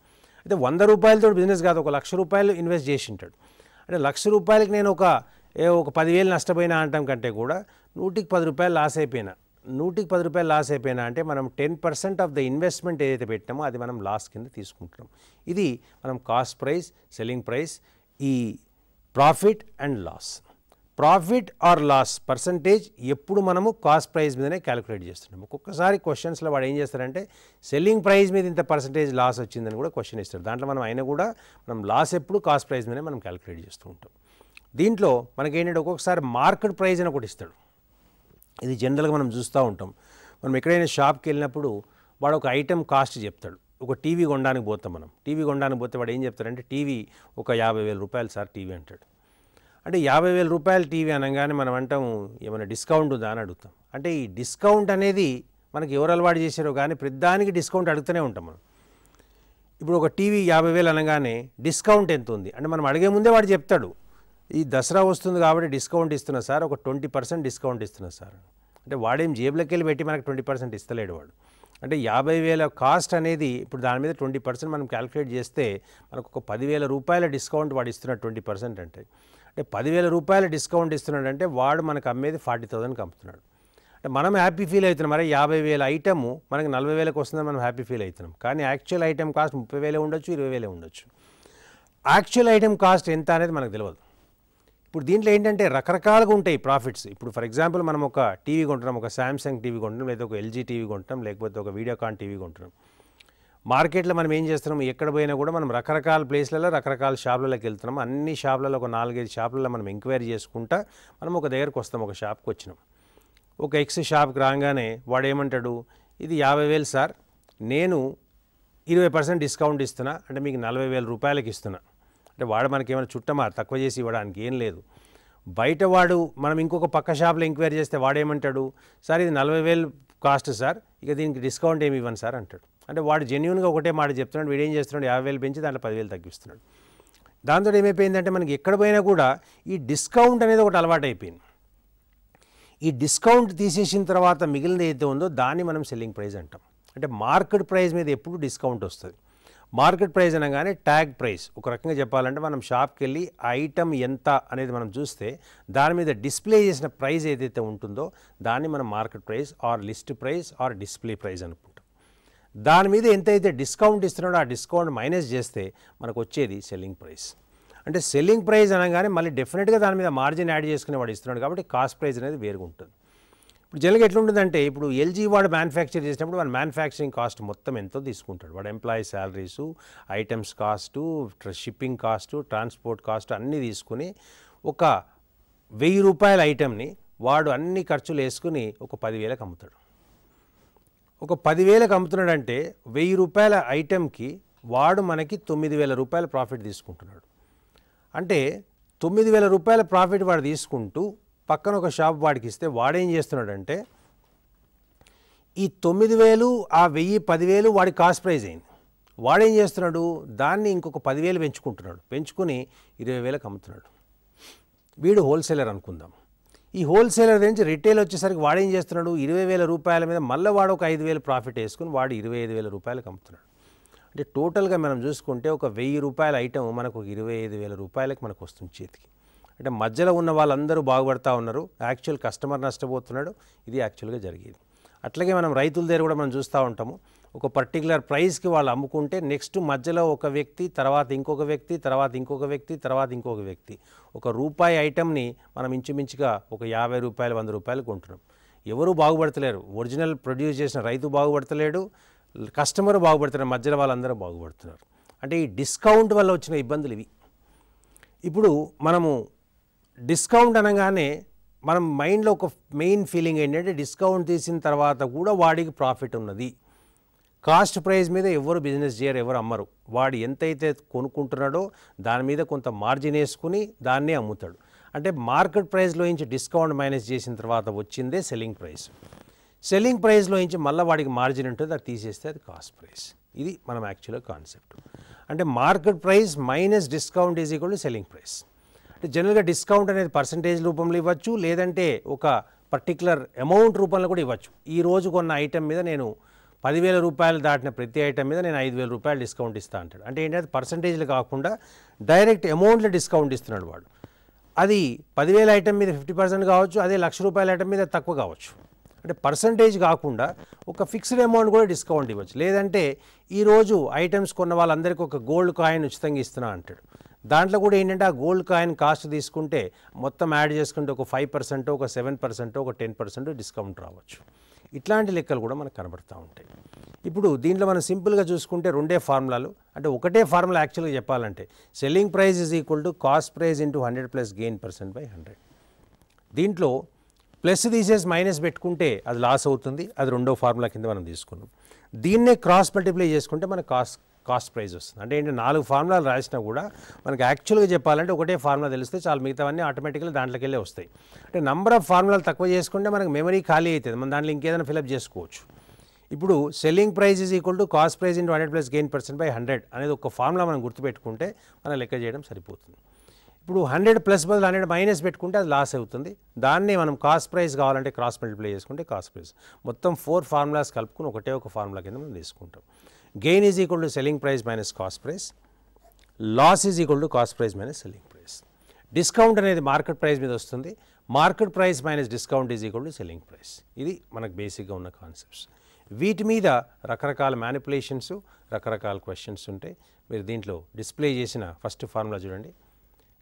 అయితే 100 రూపాయలతో బిజినెస్ కాదు, 1,00,000 రూపాయలు ఇన్వెస్ట్ చేసి ఉంటాడు. అంటే 1,00,000 రూపాయలకి నేను ఒక 10,000 నష్టపోయినా అంటాం కంటే కూడా 100కి 10 రూపాయలు లాస్ అయిపోయినా, 100కి 10 రూపాయలు లాస్ అయిపోయినా అంటే మనం 10% ఆఫ్ ద ఇన్వెస్ట్మెంట్ ఏదైతే పెట్టామో అది మనం లాస్ కింద తీసుకుంటున్నాం. ఇది మనం కాస్ట్ ప్రైస్, సెల్లింగ్ ప్రైస్, ఈ profit and loss. Profit or loss percentage ఎప్పుడు మనము కాస్ట్ ప్రైస్ మీదనే క్యాలిక్యులేట్ చేస్తున్నాము. ఒక్కొక్కసారి క్వశ్చన్స్లో వాడు ఏం చేస్తారంటే సెల్లింగ్ ప్రైస్ మీద ఇంత పర్సంటేజ్ లాస్ వచ్చిందని కూడా క్వశ్చన్ ఇస్తారు. దాంట్లో మనం అయినా కూడా మనం లాస్ ఎప్పుడు కాస్ట్ ప్రైస్ మీదనే మనం క్యాలిక్యులేట్ చేస్తూ ఉంటాం. దీంట్లో మనకేంటంటే ఒక్కొక్కసారి మార్కెట్ ప్రైస్ అని ఒకటి ఇస్తాడు. ఇది జనరల్గా మనం చూస్తూ ఉంటాం. మనం ఎక్కడైనా షాప్కి వెళ్ళినప్పుడు వాడు ఒక ఐటెం కాస్ట్ చెప్తాడు. ఒక టీవీ కొనడానికి పోతాం మనం, టీవీ కొనడానికి పోతే వాడు ఏం చెప్తాడంటే టీవీ ఒక 50,000 రూపాయలు సార్ టీవీ అంటాడు. అంటే 50,000 రూపాయల టీవీ అనగానే మనం అంటాము ఏమైనా డిస్కౌంట్ ఉందా అని అడుగుతాం. అంటే ఈ డిస్కౌంట్ అనేది మనకి ఎవరు అలవాటు చేశారో కానీ ప్రతిదానికి డిస్కౌంట్ అడుగుతూనే ఉంటాం మనం. ఇప్పుడు ఒక టీవీ 50,000 అనగానే డిస్కౌంట్ ఎంత ఉంది అంటే మనం అడిగే ముందే వాడు చెప్తాడు, ఈ దసరా వస్తుంది కాబట్టి డిస్కౌంట్ ఇస్తున్నా సార్, ఒక 20% డిస్కౌంట్ ఇస్తున్నా సార్. అంటే వాడేం జేబులోకి వెళ్ళి పెట్టి మనకు 20% ఇస్తలేడు వాడు. అంటే 50,000 కాస్ట్ అనేది ఇప్పుడు దాని మీద 20% మనం క్యాలిక్యులేట్ చేస్తే మనకు ఒక 10,000 రూపాయల డిస్కౌంట్ వాడు ఇస్తున్నాడు 20% అంటే 10,000 రూపాయల డిస్కౌంట్ ఇస్తున్నాడు అంటే వాడు మనకు అమ్మేది 40,000కి అమ్ముతున్నాడు. అంటే మనం హ్యాపీ ఫీల్ అవుతున్నాం, మరి 50,000 ఐటమ్ మనకు 40,000కి వస్తుందని మనం హ్యాపీ ఫీల్ అవుతున్నాం. కానీ యాక్చువల్ ఐటమ్ కాస్ట్ 30,000 ఉండొచ్చు, 20,000 ఉండొచ్చు. యాక్చువల్ ఐటమ్ కాస్ట్ ఎంత అనేది మనకు తెలియదు. ఇప్పుడు దీంట్లో ఏంటంటే రకరకాలుగా ఉంటాయి ప్రాఫిట్స్. ఇప్పుడు ఫర్ ఎగ్జాంపుల్ మనం ఒక టీవీ కొంటున్నాం, ఒక శాంసంగ్ టీవీ కొంటున్నాం, లేదా ఒక ఎల్జీ టీవీ కొంటున్నాం, లేకపోతే ఒక వీడియోకాన్ టీవీ కొంటున్నాం. మార్కెట్లో మనం ఏం చేస్తున్నాం, ఎక్కడ పోయినా కూడా మనం రకరకాల ప్లేస్లలో రకరకాల షాపులలోకి వెళ్తున్నాం. అన్ని షాపులలో ఒక 4-5 షాపులలో మనం ఎంక్వైరీ చేసుకుంటా మనం ఒక దగ్గరకు వస్తాం. ఒక షాప్కి వచ్చినాం, ఒక ఎక్స్ షాప్కి రాగానే వాడు ఏమంటాడు, ఇది 50,000 సార్, నేను 20% డిస్కౌంట్ ఇస్తున్నా, అంటే మీకు 40,000 రూపాయలకి ఇస్తున్నా. అంటే వాడు మనకేమైనా చుట్టమా తక్కువ చేసి ఇవ్వడానికి ఏం లేదు. బయట వాడు మనం ఇంకొక పక్క షాప్లో ఎంక్వైరీ చేస్తే వాడేమంటాడు, సార్ ఇది 40,000 కాస్ట్ సార్, ఇక దీనికి డిస్కౌంట్ ఏమి ఇవ్వను సార్ అంటాడు. అంటే వాడు జెన్యూన్గా ఒకటే మాట చెప్తున్నాడు, వీడు ఏం చేస్తున్నాడు, 50,000 పెంచి దాంట్లో 10,000 తగ్గిస్తున్నాడు. దాంతో ఏమైపోయిందంటే మనకి ఎక్కడ పోయినా కూడా ఈ డిస్కౌంట్ అనేది ఒకటి అలవాటు అయిపోయింది. ఈ డిస్కౌంట్ తీసేసిన తర్వాత మిగిలినది ఏదైతే ఉందో దాన్ని మనం సెల్లింగ్ ప్రైస్ అంటాం. అంటే మార్కెట్ ప్రైస్ మీద ఎప్పుడు డిస్కౌంట్ వస్తుంది. మార్కెట్ ప్రైస్ అనగానే ట్యాగ్ ప్రైస్. ఒక రకంగా చెప్పాలంటే మనం షాప్కి వెళ్ళి ఐటమ్ ఎంత అనేది మనం చూస్తే దాని మీద డిస్ప్లే చేసిన ప్రైస్ ఏదైతే ఉంటుందో దాన్ని మనం market price or list price or display price అనుకుంటాం. దాని మీద ఎంతైతే డిస్కౌంట్ ఇస్తున్నాడో ఆ డిస్కౌంట్ మైనస్ చేస్తే మనకు వచ్చేది సెల్లింగ్ ప్రైస్. అంటే సెల్లింగ్ ప్రైస్ అనగానే మళ్ళీ డెఫినెట్గా దాని మీద మార్జిన్ యాడ్ చేసుకునే వాడు ఇస్తున్నాడు కాబట్టి కాస్ట్ ప్రైస్ అనేది వేరుగా ఉంటుంది. ఇప్పుడు జనరల్గా ఎట్లుంటుందంటే, ఇప్పుడు ఎల్జీ వాడు మ్యానుఫ్యాక్చర్ చేసినప్పుడు వాడు మ్యానుఫ్యాక్చరింగ్ కాస్ట్ మొత్తం ఎంతో తీసుకుంటాడు. వాడు employee salaries, items cost, shipping cost, transport cost అన్నీ తీసుకుని ఒక 1,000 రూపాయల ఐటమ్ని వాడు అన్ని ఖర్చులు వేసుకుని ఒక 10,000కి అమ్ముతాడు. ఒక 10,000కి అమ్ముతున్నాడంటే 1,000 రూపాయల ఐటెంకి వాడు మనకి 9,000 రూపాయల ప్రాఫిట్ తీసుకుంటున్నాడు. అంటే 9,000 రూపాయల ప్రాఫిట్ వాడు తీసుకుంటూ పక్కన ఒక షాప్ వాడికి ఇస్తే వాడేం చేస్తున్నాడంటే ఈ 9,000 ఆ 1,000 10,000 వాడి కాస్ట్ ప్రైజ్ అయింది. వాడేం చేస్తున్నాడు, దాన్ని ఇంకొక 10,000 పెంచుకుంటున్నాడు. పెంచుకుని 20,000కి అమ్ముతున్నాడు. వీడు హోల్సేలర్ అనుకుందాం. ఈ హోల్సేలర్ నుంచి రిటైల్ వచ్చేసరికి వాడేం చేస్తున్నాడు, 20,000 రూపాయల మీద మళ్ళీ వాడు ఒక 5,000 ప్రాఫిట్ వేసుకుని వాడు 25,000 రూపాయలకు అమ్ముతున్నాడు. అంటే టోటల్గా మనం చూసుకుంటే ఒక 1,000 రూపాయల ఐటమ్ మనకు 25,000 రూపాయలకు మనకు వస్తుంది చేతికి. అంటే మధ్యలో ఉన్న వాళ్ళందరూ బాగుపడతా ఉన్నారు, యాక్చువల్ కస్టమర్ నష్టపోతున్నాడు. ఇది యాక్చువల్గా జరిగేది. అట్లాగే మనం రైతుల దగ్గర కూడా మనం చూస్తూ ఉంటాము. ఒక పర్టికులర్ ప్రైస్కి వాళ్ళు అమ్ముకుంటే నెక్స్ట్ మధ్యలో ఒక వ్యక్తి, తర్వాత ఇంకొక వ్యక్తి, తర్వాత ఇంకొక వ్యక్తి, తర్వాత ఇంకొక వ్యక్తి ఒక రూపాయి ఐటమ్ని మనం ఇంచుమించుగా ఒక 50 రూపాయలు 100 రూపాయలు కొంటున్నాం. ఎవరు బాగుపడతలేరు. ఒరిజినల్ ప్రొడ్యూస్ చేసిన రైతు బాగుపడతలేడు, కస్టమర్ బాగుపడుతున్నారు, మధ్యలో వాళ్ళందరూ బాగుపడుతున్నారు. అంటే ఈ డిస్కౌంట్ వల్ల వచ్చిన ఇబ్బందులు ఇవి. ఇప్పుడు మనము డిస్కౌంట్ అనగానే మనం మైండ్లో ఒక మెయిన్ ఫీలింగ్ ఏంటంటే డిస్కౌంట్ తీసిన తర్వాత కూడా వాడికి ప్రాఫిట్ ఉన్నది. కాస్ట్ ప్రైస్ మీద ఎవరు బిజినెస్ చేయరు, ఎవరు అమ్మరు. వాడు ఎంతైతే కొనుక్కుంటున్నాడో దాని మీద కొంత మార్జిన్ వేసుకుని దాన్నే అమ్ముతాడు. అంటే మార్కెట్ ప్రైస్లో నుంచి డిస్కౌంట్ మైనస్ చేసిన తర్వాత వచ్చిందే సెల్లింగ్ ప్రైస్. సెల్లింగ్ ప్రైస్లో నుంచి మళ్ళీ వాడికి మార్జిన్ ఉంటుంది, అది తీసేస్తే అది కాస్ట్ ప్రైస్. ఇది మనం యాక్చువల్గా కాన్సెప్ట్. అంటే market price minus discount is equal to selling price. అంటే జనరల్గా డిస్కౌంట్ అనేది పర్సంటేజ్ రూపంలో ఇవ్వచ్చు, లేదంటే ఒక పర్టికులర్ అమౌంట్ రూపంలో కూడా ఇవ్వచ్చు. ఈ రోజు కొన్న ఐటెం మీద నేను 10,000 రూపాయలు దాటిన ప్రతి ఐటెం మీద నేను 5,000 రూపాయలు డిస్కౌంట్ ఇస్తా అంటాడు. అంటే ఏంటంటే పర్సంటేజ్లు కాకుండా డైరెక్ట్ అమౌంట్లో డిస్కౌంట్ ఇస్తున్నాడు వాడు. అది 10,000 ఐటెం మీద 50% కావచ్చు, అదే 1,00,000 రూపాయల ఐటెం మీద తక్కువ కావచ్చు. అంటే పర్సంటేజ్ కాకుండా ఒక ఫిక్స్డ్ అమౌంట్ కూడా డిస్కౌంట్ ఇవ్వచ్చు. లేదంటే ఈరోజు ఐటమ్స్ కొన్న వాళ్ళందరికీ ఒక గోల్డ్ కాయిన్ ఉచితంగా ఇస్తున్నా అంటాడు. దాంట్లో కూడా ఏంటంటే ఆ గోల్డ్ కాయిన్ కాస్ట్ తీసుకుంటే మొత్తం యాడ్ చేసుకుంటే ఒక 5%, ఒక 7%, ఒక 10% డిస్కౌంట్ రావచ్చు. ఇట్లాంటి లెక్కలు కూడా మనకు కనబడుతూ ఉంటాయి. ఇప్పుడు దీంట్లో మనం సింపుల్గా చూసుకుంటే రెండే ఫార్ములాలు, అంటే ఒకటే ఫార్ములా యాక్చువల్గా చెప్పాలంటే selling price is equal to cost price into 100 + gain % by 100. దీంట్లో ప్లస్ తీసేసి మైనస్ పెట్టుకుంటే అది లాస్ అవుతుంది. అది రెండో ఫార్ములా కింద మనం తీసుకున్నాం. దీన్నే క్రాస్ మల్టిప్లై చేసుకుంటే మనకు కాస్ట్ ప్రైస్ వస్తుంది. అంటే ఏంటంటే 4 ఫార్ములాలు రాసినా కూడా మనకు యాక్చువల్గా చెప్పాలంటే ఒకటే ఫార్ములా తెలిస్తే చాలా, మిగతావన్నీ ఆటోమేటిక్గా దాంట్లోకి వెళ్ళే వస్తాయి. అంటే నెంబర్ ఆఫ్ ఫార్ములాలు తక్కువ చేసుకుంటే మనకు మెమరీ ఖాళీ అవుతుంది, మనం దాంట్లో ఇంకేదైనా ఫిలప్ చేసుకోవచ్చు. ఇప్పుడు selling price is equal to cost price into 100 + gain % by 100 అనేది ఒక ఫార్ములా మనం గుర్తుపెట్టుకుంటే మనం లెక్క చేయడం సరిపోతుంది. ఇప్పుడు 100 ప్లస్ బదులు 100 మైనస్ పెట్టుకుంటే అది లాస్ అవుతుంది. దాన్నే మనం కాస్ట్ ప్రైస్ కావాలంటే క్రాస్ మల్టిప్లై చేసుకుంటే కాస్ట్ ప్రైస్. మొత్తం 4 ఫార్ములాస్ కలుపుకుని ఒకటే ఒక ఫార్ములా కింద మనం తీసుకుంటాం. Gain is equal to selling price minus cost price, loss is equal to cost price minus selling price. Discount అనేది మార్కెట్ ప్రైస్ మీద వస్తుంది. Market price minus discount is equal to selling price. ఇది మనకు బేసిక్గా ఉన్న కాన్సెప్ట్స్. వీటి మీద రకరకాల మ్యానిపులేషన్స్, రకరకాల క్వశ్చన్స్ ఉంటాయి. మీరు దీంట్లో డిస్ప్లే చేసిన ఫస్ట్ ఫార్ములా చూడండి.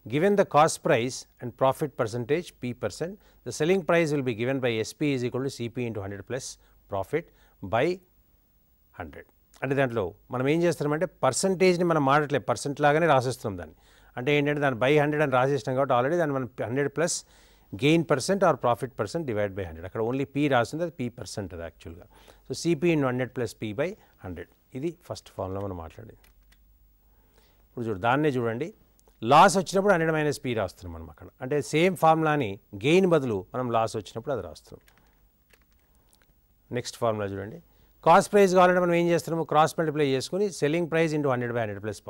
Given the cost price and profit percentage P%, the selling price will be given by SP is equal to CP into 100 plus profit by 100. అంటే దాంట్లో మనం ఏం చేస్తున్నామంటే పర్సంటేజ్ని మనం మాడట్లేదు, పర్సెంట్ లాగానే రాసేస్తున్నాం దాన్ని. అంటే ఏంటంటే దాన్ని బై 100 అని రాసేసినాం కాబట్టి ఆల్రెడీ దాన్ని మనం 100 plus gain percent or profit percent divide by 100. అక్కడ ఓన్లీ పీ రాసింది, అది పీ పర్సెంట్ అది యాక్చువల్గా. So సిపీ in 100 plus P by 100. ఇది ఫస్ట్ ఫార్ములా మనం మాట్లాడేది. ఇప్పుడు దాన్నే చూడండి, లాస్ వచ్చినప్పుడు 100 మైనస్ పీ రాస్తున్నాం మనం అక్కడ. అంటే సేమ్ ఫార్ములాని గెయిన్ బదులు మనం లాస్ వచ్చినప్పుడు అది రాస్తున్నాం. నెక్స్ట్ ఫార్ములా చూడండి, కాస్ట్ ప్రైస్ కావాలంటే మనం ఏం చేస్తున్నాము, క్రాస్ మల్టిప్లై చేసుకుని selling price into 100 by 100 plus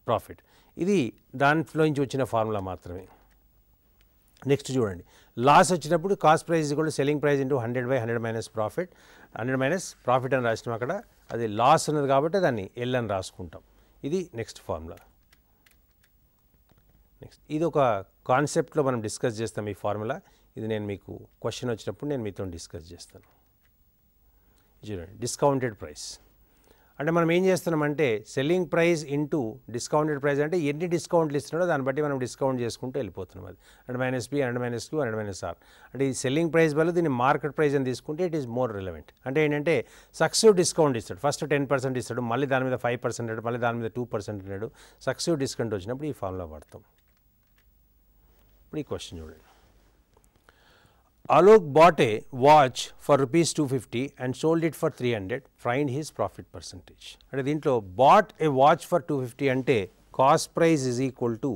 profit. ఇది దాంట్లో నుంచి వచ్చిన ఫార్ములా మాత్రమే. నెక్స్ట్ చూడండి, లాస్ వచ్చినప్పుడు కాస్ట్ ప్రైస్ కూడా selling price into 100 by 100 minus profit, 100 minus profit అని రాసినాం. అక్కడ అది లాస్ ఉన్నది కాబట్టి దాన్ని ఎల్ అని రాసుకుంటాం. ఇది నెక్స్ట్ ఫార్ములా. నెక్స్ట్ ఇది ఒక కాన్సెప్ట్లో మనం డిస్కస్ చేస్తాం ఈ ఫార్ములా. ఇది నేను మీకు క్వశ్చన్ వచ్చినప్పుడు నేను మీతో డిస్కస్ చేస్తాను. చూడండి, డిస్కౌంటెడ్ ప్రైస్ అంటే మనం ఏం చేస్తున్నామంటే selling price into discounted price అంటే ఎన్ని డిస్కౌంట్లు ఇస్తున్నాడో దాన్ని బట్టి మనం డిస్కౌంట్ చేసుకుంటూ వెళ్ళిపోతున్నాం. అది 100 minus B, 100 minus Q, 100 minus R. అంటే ఈ సెల్లింగ్ ప్రైస్ బదులు దీన్ని మార్కెట్ ప్రైస్ అని తీసుకుంటే ఇట్ ఈస్ మోర్ రిలవెంట్. అంటే ఏంటంటే సక్సెసివ్ డిస్కౌంట్ ఇస్తాడు, ఫస్ట్ 10% ఇస్తాడు, మళ్ళీ దాని మీద 5% అన్నాడు, మళ్ళీ దాని మీద 2% అన్నాడు. సక్సెసివ్ డిస్కౌంట్ వచ్చినప్పుడు ఈ ఫార్ములా వాడతాం. ఇప్పుడు ఈ క్వశ్చన్ చూడండి, Alok bought a watch for rupees 250 and sold it for 300. Find his profit percentage. అంటే దీంట్లో bought a watch for 250 అంటే cost price is equal to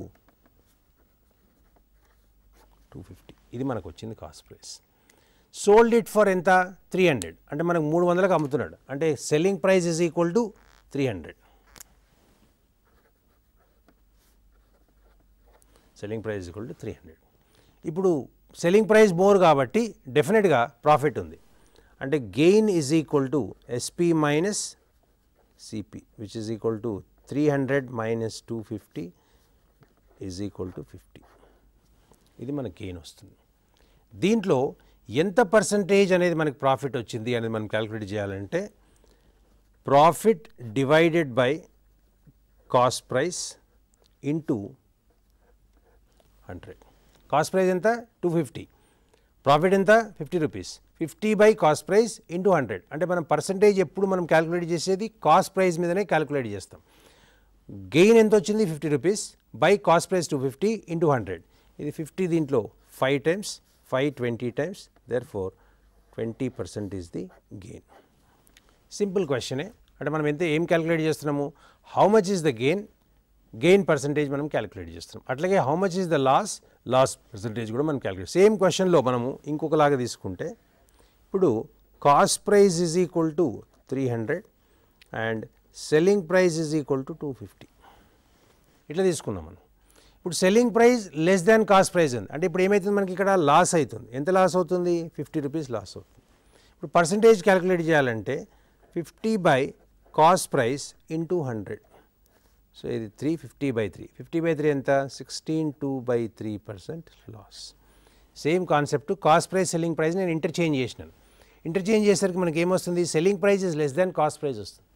250. ఇది మనకు వచ్చింది cost price. Sold it for ఎంత, 300 అంటే మనకు 300కి అమ్ముతున్నాడు. అంటే selling price is equal to 300. Selling price is equal to 300. ఇప్పుడు సెల్లింగ్ ప్రైస్ మోర్ కాబట్టి డెఫినెట్గా ప్రాఫిట్ ఉంది. అంటే gain is equal to SP minus CP which is equal to 300 minus 250 is equal to 50. ఇది మనకు గెయిన్ వస్తుంది. దీంట్లో ఎంత పర్సంటేజ్ అనేది మనకి ప్రాఫిట్ వచ్చింది అనేది మనం క్యాలిక్యులేట్ చేయాలంటే profit divided by cost price into 100. Cost price ఎంత, 250, ప్రాఫిట్ ఎంత, 50 rupees. 50 by cost price into 100. అంటే మనం పర్సంటేజ్ ఎప్పుడు మనం క్యాలిక్యులేట్ చేసేది కాస్ట్ ప్రైస్ మీదనే క్యాలిక్యులేట్ చేస్తాం. గెయిన్ ఎంత వచ్చింది, 50 rupees by cost price 250 into 100. ఇది 50 దీంట్లో 5 times, 5 20 times, therefore 20% is the gain. Simple క్వశ్చనే. అంటే మనం ఏం క్యాలిక్యులేట్ చేస్తున్నాము, how much is the gain percentage మనం క్యాలిక్యులేట్ చేస్తున్నాం. అట్లాగే how much is the loss percentage కూడా మనం క్యాలిక్యులేట్. సేమ్ క్వశ్చన్లో మనము ఇంకొకలాగా తీసుకుంటే ఇప్పుడు cost price is equal to 300 and selling price is equal to 250 ఇట్లా తీసుకున్నాం మనం. ఇప్పుడు selling price less than cost price ఉంది. అంటే ఇప్పుడు ఏమవుతుంది, మనకి ఇక్కడ లాస్ అవుతుంది. ఎంత లాస్ అవుతుంది, 50 రూపీస్ లాస్ అవుతుంది. ఇప్పుడు పర్సంటేజ్ క్యాలిక్యులేట్ చేయాలంటే 50 by cost price into 100. So ఇది 350 బై 3. 50 బై 3 ఎంత, 16.2/3% loss. Same concept cost price selling price నేను ఇంటర్చేంజ్ చేసినాను. ఇంటర్చేంజ్ చేసేసరికి మనకి ఏమొస్తుంది, selling price is less than cost price వస్తుంది.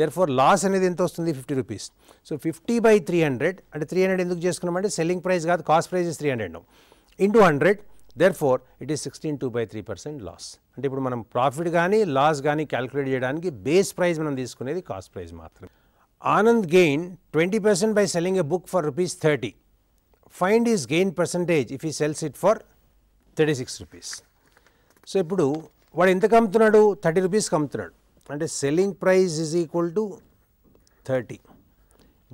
దేర్ఫోర్ లాస్ అనేది ఎంత వస్తుంది, 50 రూపీస్. సో 50 బై 300 అంటే 300 ఎందుకు చేసుకున్నామంటే సెల్లింగ్ ప్రైస్ కాదు, cost price is 300 now into 100. Therefore it is 16.2/3% loss. అంటే ఇప్పుడు మనం ప్రాఫిట్ కానీ లాస్ కానీ క్యాలిక్యులేట్ చేయడానికి బేస్ ప్రైస్ మనం తీసుకునేది కాస్ట్ ప్రైస్ మాత్రమే. Anand gained 20% by selling a book for rupees 30. Find his gain percentage if he sells it for 36 rupees. So ఇప్పుడు వాడు ఎంతకు అమ్ముతున్నాడు, 30 రూపీస్కి అమ్ముతున్నాడు. అంటే selling price is equal to 30,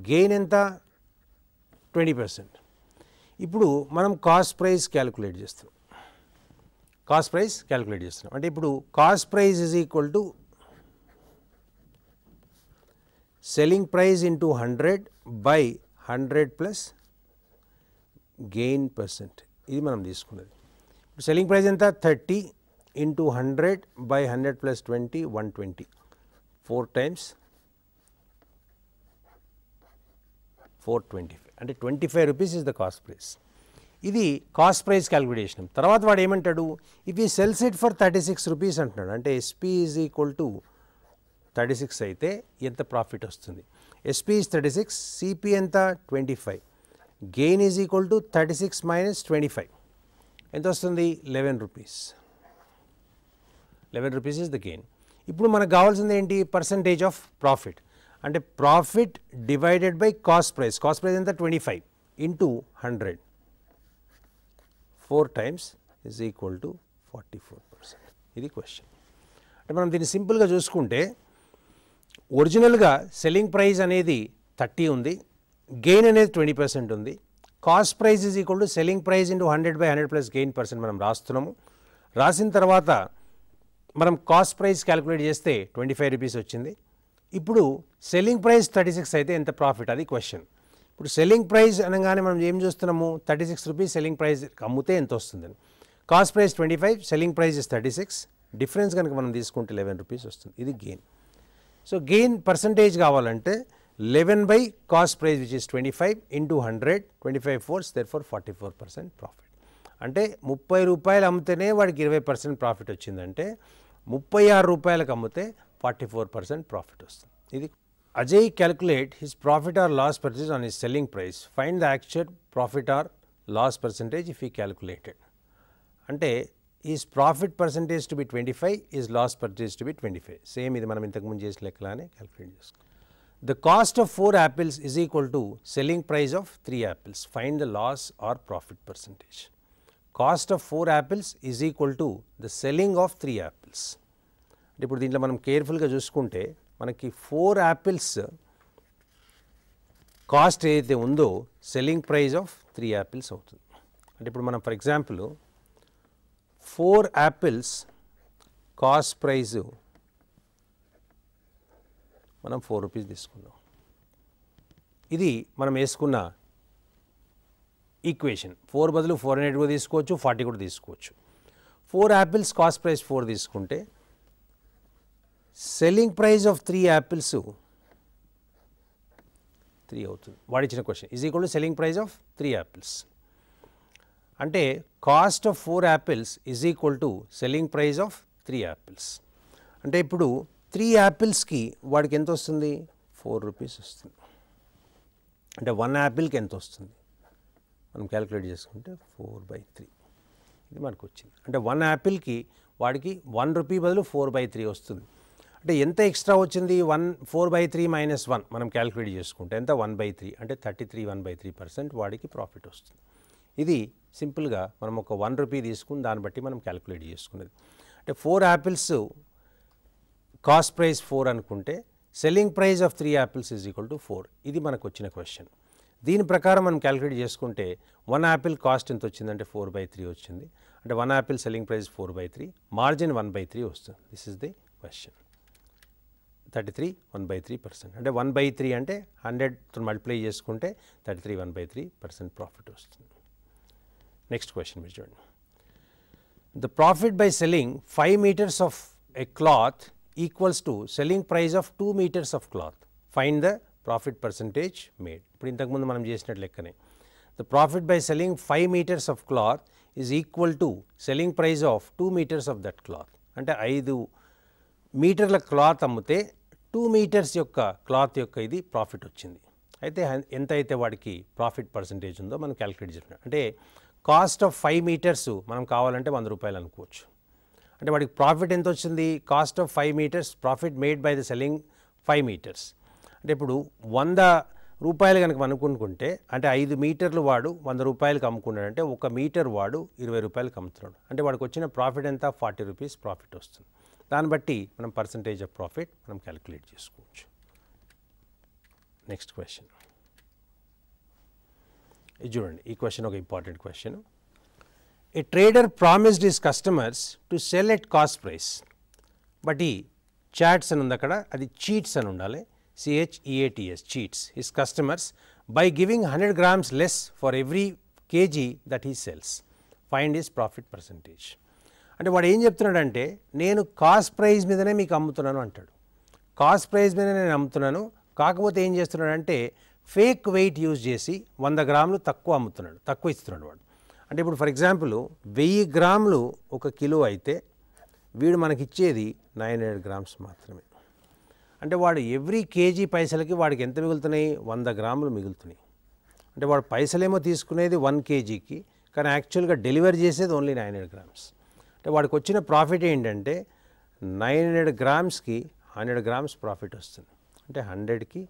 gain ఎంత, 20%. ఇప్పుడు మనం కాస్ట్ ప్రైస్ క్యాలిక్యులేట్ చేస్తున్నాం. అంటే ఇప్పుడు cost price is equal to selling price into 100 by 100 plus gain percent. ఇది మనం తీసుకున్నది. సెల్లింగ్ ప్రైస్ ఎంత, 30 ఇంటూ 100 బై 100 ప్లస్ 20, 120. 4 టైమ్స్ 425 అంటే 25 rupees is the cost price. ఇది కాస్ట్ ప్రైస్ క్యాలిక్యులేషన్. తర్వాత వాడు ఏమంటాడు, ఇఫ్ ఈ సెల్స్ ఇట్ ఫర్ 36 రూపీస్ అంటున్నాడు. అంటే ఎస్పీ ఈజ్ ఈక్వల్ టు 36 అయితే ఎంత ప్రాఫిట్ వస్తుంది, ఎస్పీ ఈజ్ 36, సిపి ఎంత 25, gain is equal to 36 minus 25 ఎంత వస్తుంది, 11 rupees. 11 rupees is the gain. ఇప్పుడు మనకు కావాల్సింది ఏంటి? Percentage of profit. అంటే profit divided by cost price. Cost price ఎంత? 25 into 100 4 times is equal to 44%. ఇది క్వశ్చన్. అంటే మనం దీన్ని సింపుల్గా చూసుకుంటే ఒరిజినల్గా సెల్లింగ్ ప్రైస్ అనేది 30 ఉంది, గెయిన్ అనేది 20% ఉంది. Cost price is equal to selling price into 100/100 plus gain % మనం రాస్తున్నాము. రాసిన తర్వాత మనం కాస్ట్ ప్రైస్ క్యాలిక్యులేట్ చేస్తే 25 రూపీస్ వచ్చింది. ఇప్పుడు సెల్లింగ్ ప్రైస్ 36 అయితే ఎంత ప్రాఫిట్? అది క్వశ్చన్. ఇప్పుడు సెల్లింగ్ ప్రైస్ అనగానే మనం ఏం చూస్తున్నాము? 36 రూపీస్ సెల్లింగ్ ప్రైస్ అమ్ముతే ఎంత వస్తుందని. Cost price 25, selling price is 36, difference కనుక మనం తీసుకుంటే 11 రూపీస్ వస్తుంది. ఇది గెయిన్. సో గెయిన్ పర్సంటేజ్ కావాలంటే 11 by cost price which is 25 into 100, 25 4s, therefore 44% profit. అంటే 30 రూపాయలు అమ్మితేనే వాడికి 20% ప్రాఫిట్ వచ్చిందంటే 36 రూపాయలకు అమ్మితే 44% ప్రాఫిట్ వస్తుంది. ఇది Ajay calculate his profit or loss purchase on his selling price. Find the actual profit or loss percentage if he calculated. అంటే is profit percentage to be 25, is loss purchase to be 25. Same ఇది మనం ఇంతకుముందు చేసిన లెక్కలానే calculate చేసుకోవాలి. The cost of 4 apples is equal to selling price of 3 apples. Find the loss or profit percentage. Cost of 4 apples is equal to the selling of 3 apples. అంటే ఇప్పుడు దీంట్లో మనం కేర్ఫుల్గా చూసుకుంటే మనకి 4 apples కాస్ట్ ఏదైతే ఉందో సెల్లింగ్ ప్రైస్ ఆఫ్ 3 apples అవుతుంది. అంటే ఇప్పుడు మనం for example 4 apples cost price మనం 4 రూపీస్ తీసుకున్నాం. ఇది మనం వేసుకున్న ఈక్వేషన్. 4 బదులు 4 అనేది కూడా తీసుకోవచ్చు, 40 కూడా తీసుకోవచ్చు. 4 apples కాస్ట్ ప్రైస్ 4 తీసుకుంటే సెల్లింగ్ ప్రైస్ ఆఫ్ 3 apples 3 అవుతుంది. వాడిచ్చిన question is equal to selling price of 3 apples. అంటే cost of 4 apples is equal to selling price of 3 apples. అంటే ఇప్పుడు 3 apples-కి వాడికి ఎంత వస్తుంది? 4 రూపీస్ వస్తుంది. అంటే 1 appleకి ఎంత వస్తుంది మనం క్యాలిక్యులేట్ చేసుకుంటే 4/3 ఇది మనకు వచ్చింది. అంటే 1 appleకి వాడికి 1 రూపీ బదులు 4/3 వస్తుంది. అంటే ఎంత ఎక్స్ట్రా వచ్చింది? 4/3 మైనస్ 1 మనం క్యాలిక్యులేట్ చేసుకుంటే ఎంత? 1/3. అంటే 33 1/3% వాడికి ప్రాఫిట్ వస్తుంది. ఇది సింపుల్గా మనం ఒక 1 రూపీ తీసుకుని దాన్ని బట్టి మనం క్యాలిక్యులేట్ చేసుకున్నది. అంటే 4 apples కాస్ట్ ప్రైస్ 4 అనుకుంటే selling price of 3 apples is equal to 4. ఇది మనకు వచ్చిన క్వశ్చన్. దీని ప్రకారం మనం క్యాలిక్యులేట్ చేసుకుంటే 1 apple కాస్ట్ ఎంత వచ్చిందంటే 4/3 వచ్చింది. అంటే 1 apple సెల్లింగ్ ప్రైస్ 4/3, మార్జిన్ 1/3 వస్తుంది. This is the question. 33 1/3%. అంటే 1/3 అంటే 100తో మల్టిప్లై చేసుకుంటే 33 1/3% ప్రాఫిట్ వస్తుంది. నెక్స్ట్ క్వశ్చన్ మీరు చూడండి. The profit by selling 5 meters of a cloth equals to selling price of 2 meters of cloth. Find the profit percentage made. ఇప్పుడు ఇంతకుముందు మనం చేసినట్టు లెక్కనే. The profit by selling 5 meters of cloth is equal to selling price of 2 meters of that cloth. అంటే 5 మీటర్ల cloth అమ్మితే 2 meters యొక్క cloth యొక్క ఇది ప్రాఫిట్ వచ్చింది. అయితే ఎంత అయితే వాడికి ప్రాఫిట్ పర్సంటేజ్ ఉందో మనం క్యాలిక్యులేట్ చేస్తున్నాం. అంటే కాస్ట్ ఆఫ్ 5 meters మనం కావాలంటే 100 రూపాయలు అనుకోవచ్చు. అంటే వాడికి ప్రాఫిట్ ఎంత వచ్చింది? Cost of 5 meters profit made by the selling 5 meters. అంటే ఇప్పుడు 100 రూపాయలు కనుక అనుకుంటే అంటే 5 మీటర్లు వాడు 100 రూపాయలకి అమ్ముకున్నాడు. అంటే 1 మీటర్ వాడు 20 రూపాయలకి అమ్ముతున్నాడు. అంటే వాడికి వచ్చిన ప్రాఫిట్ ఎంత? 40 రూపీస్ ప్రాఫిట్ వస్తుంది. దాన్ని బట్టి మనం పర్సంటేజ్ ఆఫ్ ప్రాఫిట్ మనం క్యాలిక్యులేట్ చేసుకోవచ్చు. నెక్స్ట్ క్వశ్చన్ ఇది చూడండి. ఈ క్వశ్చన్ ఒక important question. A trader promised his customers to cell at cost price. But ఈ చాట్స్ అని ఉంది అక్కడ, అది చీట్స్ అని ఉండాలి. CHEATS cheats his customers by giving 100 grams less for every kg that he sells. Find his profit percentage. అంటే వాడు ఏం చెప్తున్నాడంటే నేను కాస్ట్ ప్రైస్ మీదనే మీకు అమ్ముతున్నాను అంటాడు. కాస్ట్ ప్రైస్ మీద నేను అమ్ముతున్నాను, కాకపోతే ఏం చేస్తున్నాడంటే ఫేక్ వెయిట్ యూజ్ చేసి 100 గ్రాములు తక్కువ అమ్ముతున్నాడు, తక్కువ ఇస్తున్నాడు వాడు. అంటే ఇప్పుడు ఫర్ ఎగ్జాంపుల్ 1000 గ్రాములు 1 కిలో అయితే వీడు మనకిచ్చేది 900 grams మాత్రమే. అంటే వాడు ఎవ్రీ కేజీ పైసలకి వాడికి ఎంత మిగులుతున్నాయి? 100 గ్రాములు మిగులుతున్నాయి. అంటే వాడు పైసలేమో తీసుకునేది 1 kgకి, కానీ యాక్చువల్గా డెలివరీ చేసేది ఓన్లీ 900 grams. అంటే వాడికి వచ్చిన ప్రాఫిట్ ఏంటంటే 900 గ్రామ్స్కి 100 గ్రామ్స్ ప్రాఫిట్ వస్తుంది. అంటే 100కి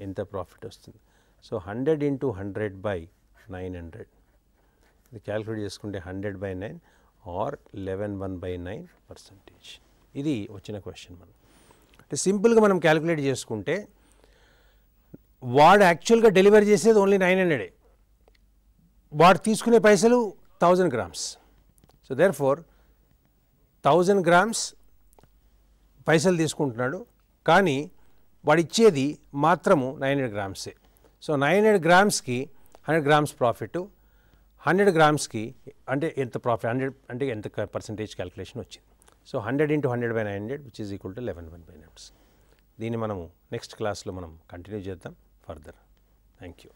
ఎంత ప్రాఫిట్ వస్తుంది. సో 100 ఇంటూ 100 బై 900 ఇది క్యాలిక్యులేట్ చేసుకుంటే 100/9 ఆర్ 11/9%. ఇది వచ్చిన క్వశ్చన్. మనం అంటే సింపుల్గా మనం క్యాలిక్యులేట్ చేసుకుంటే వాడు యాక్చువల్గా డెలివరీ చేసేది ఓన్లీ 900. వాడు తీసుకునే పైసలు 1000 grams. So therefore 1000 grams పైసలు తీసుకుంటున్నాడు, కానీ వాడు ఇచ్చేది మాత్రము 900 గ్రామ్సే. సో 900 గ్రామ్స్కి 100 గ్రామ్స్ ప్రాఫిట్, 100 గ్రామ్స్కి అంటే ఎంత ప్రాఫిట్, 100 అంటే ఎంత పర్సంటేజ్ క్యాలిక్యులేషన్ వచ్చింది. So 100 into 100/900 which is equal to 11/9. దీన్ని మనము నెక్స్ట్ క్లాస్లో మనం కంటిన్యూ చేద్దాం ఫర్దర్. Thank you.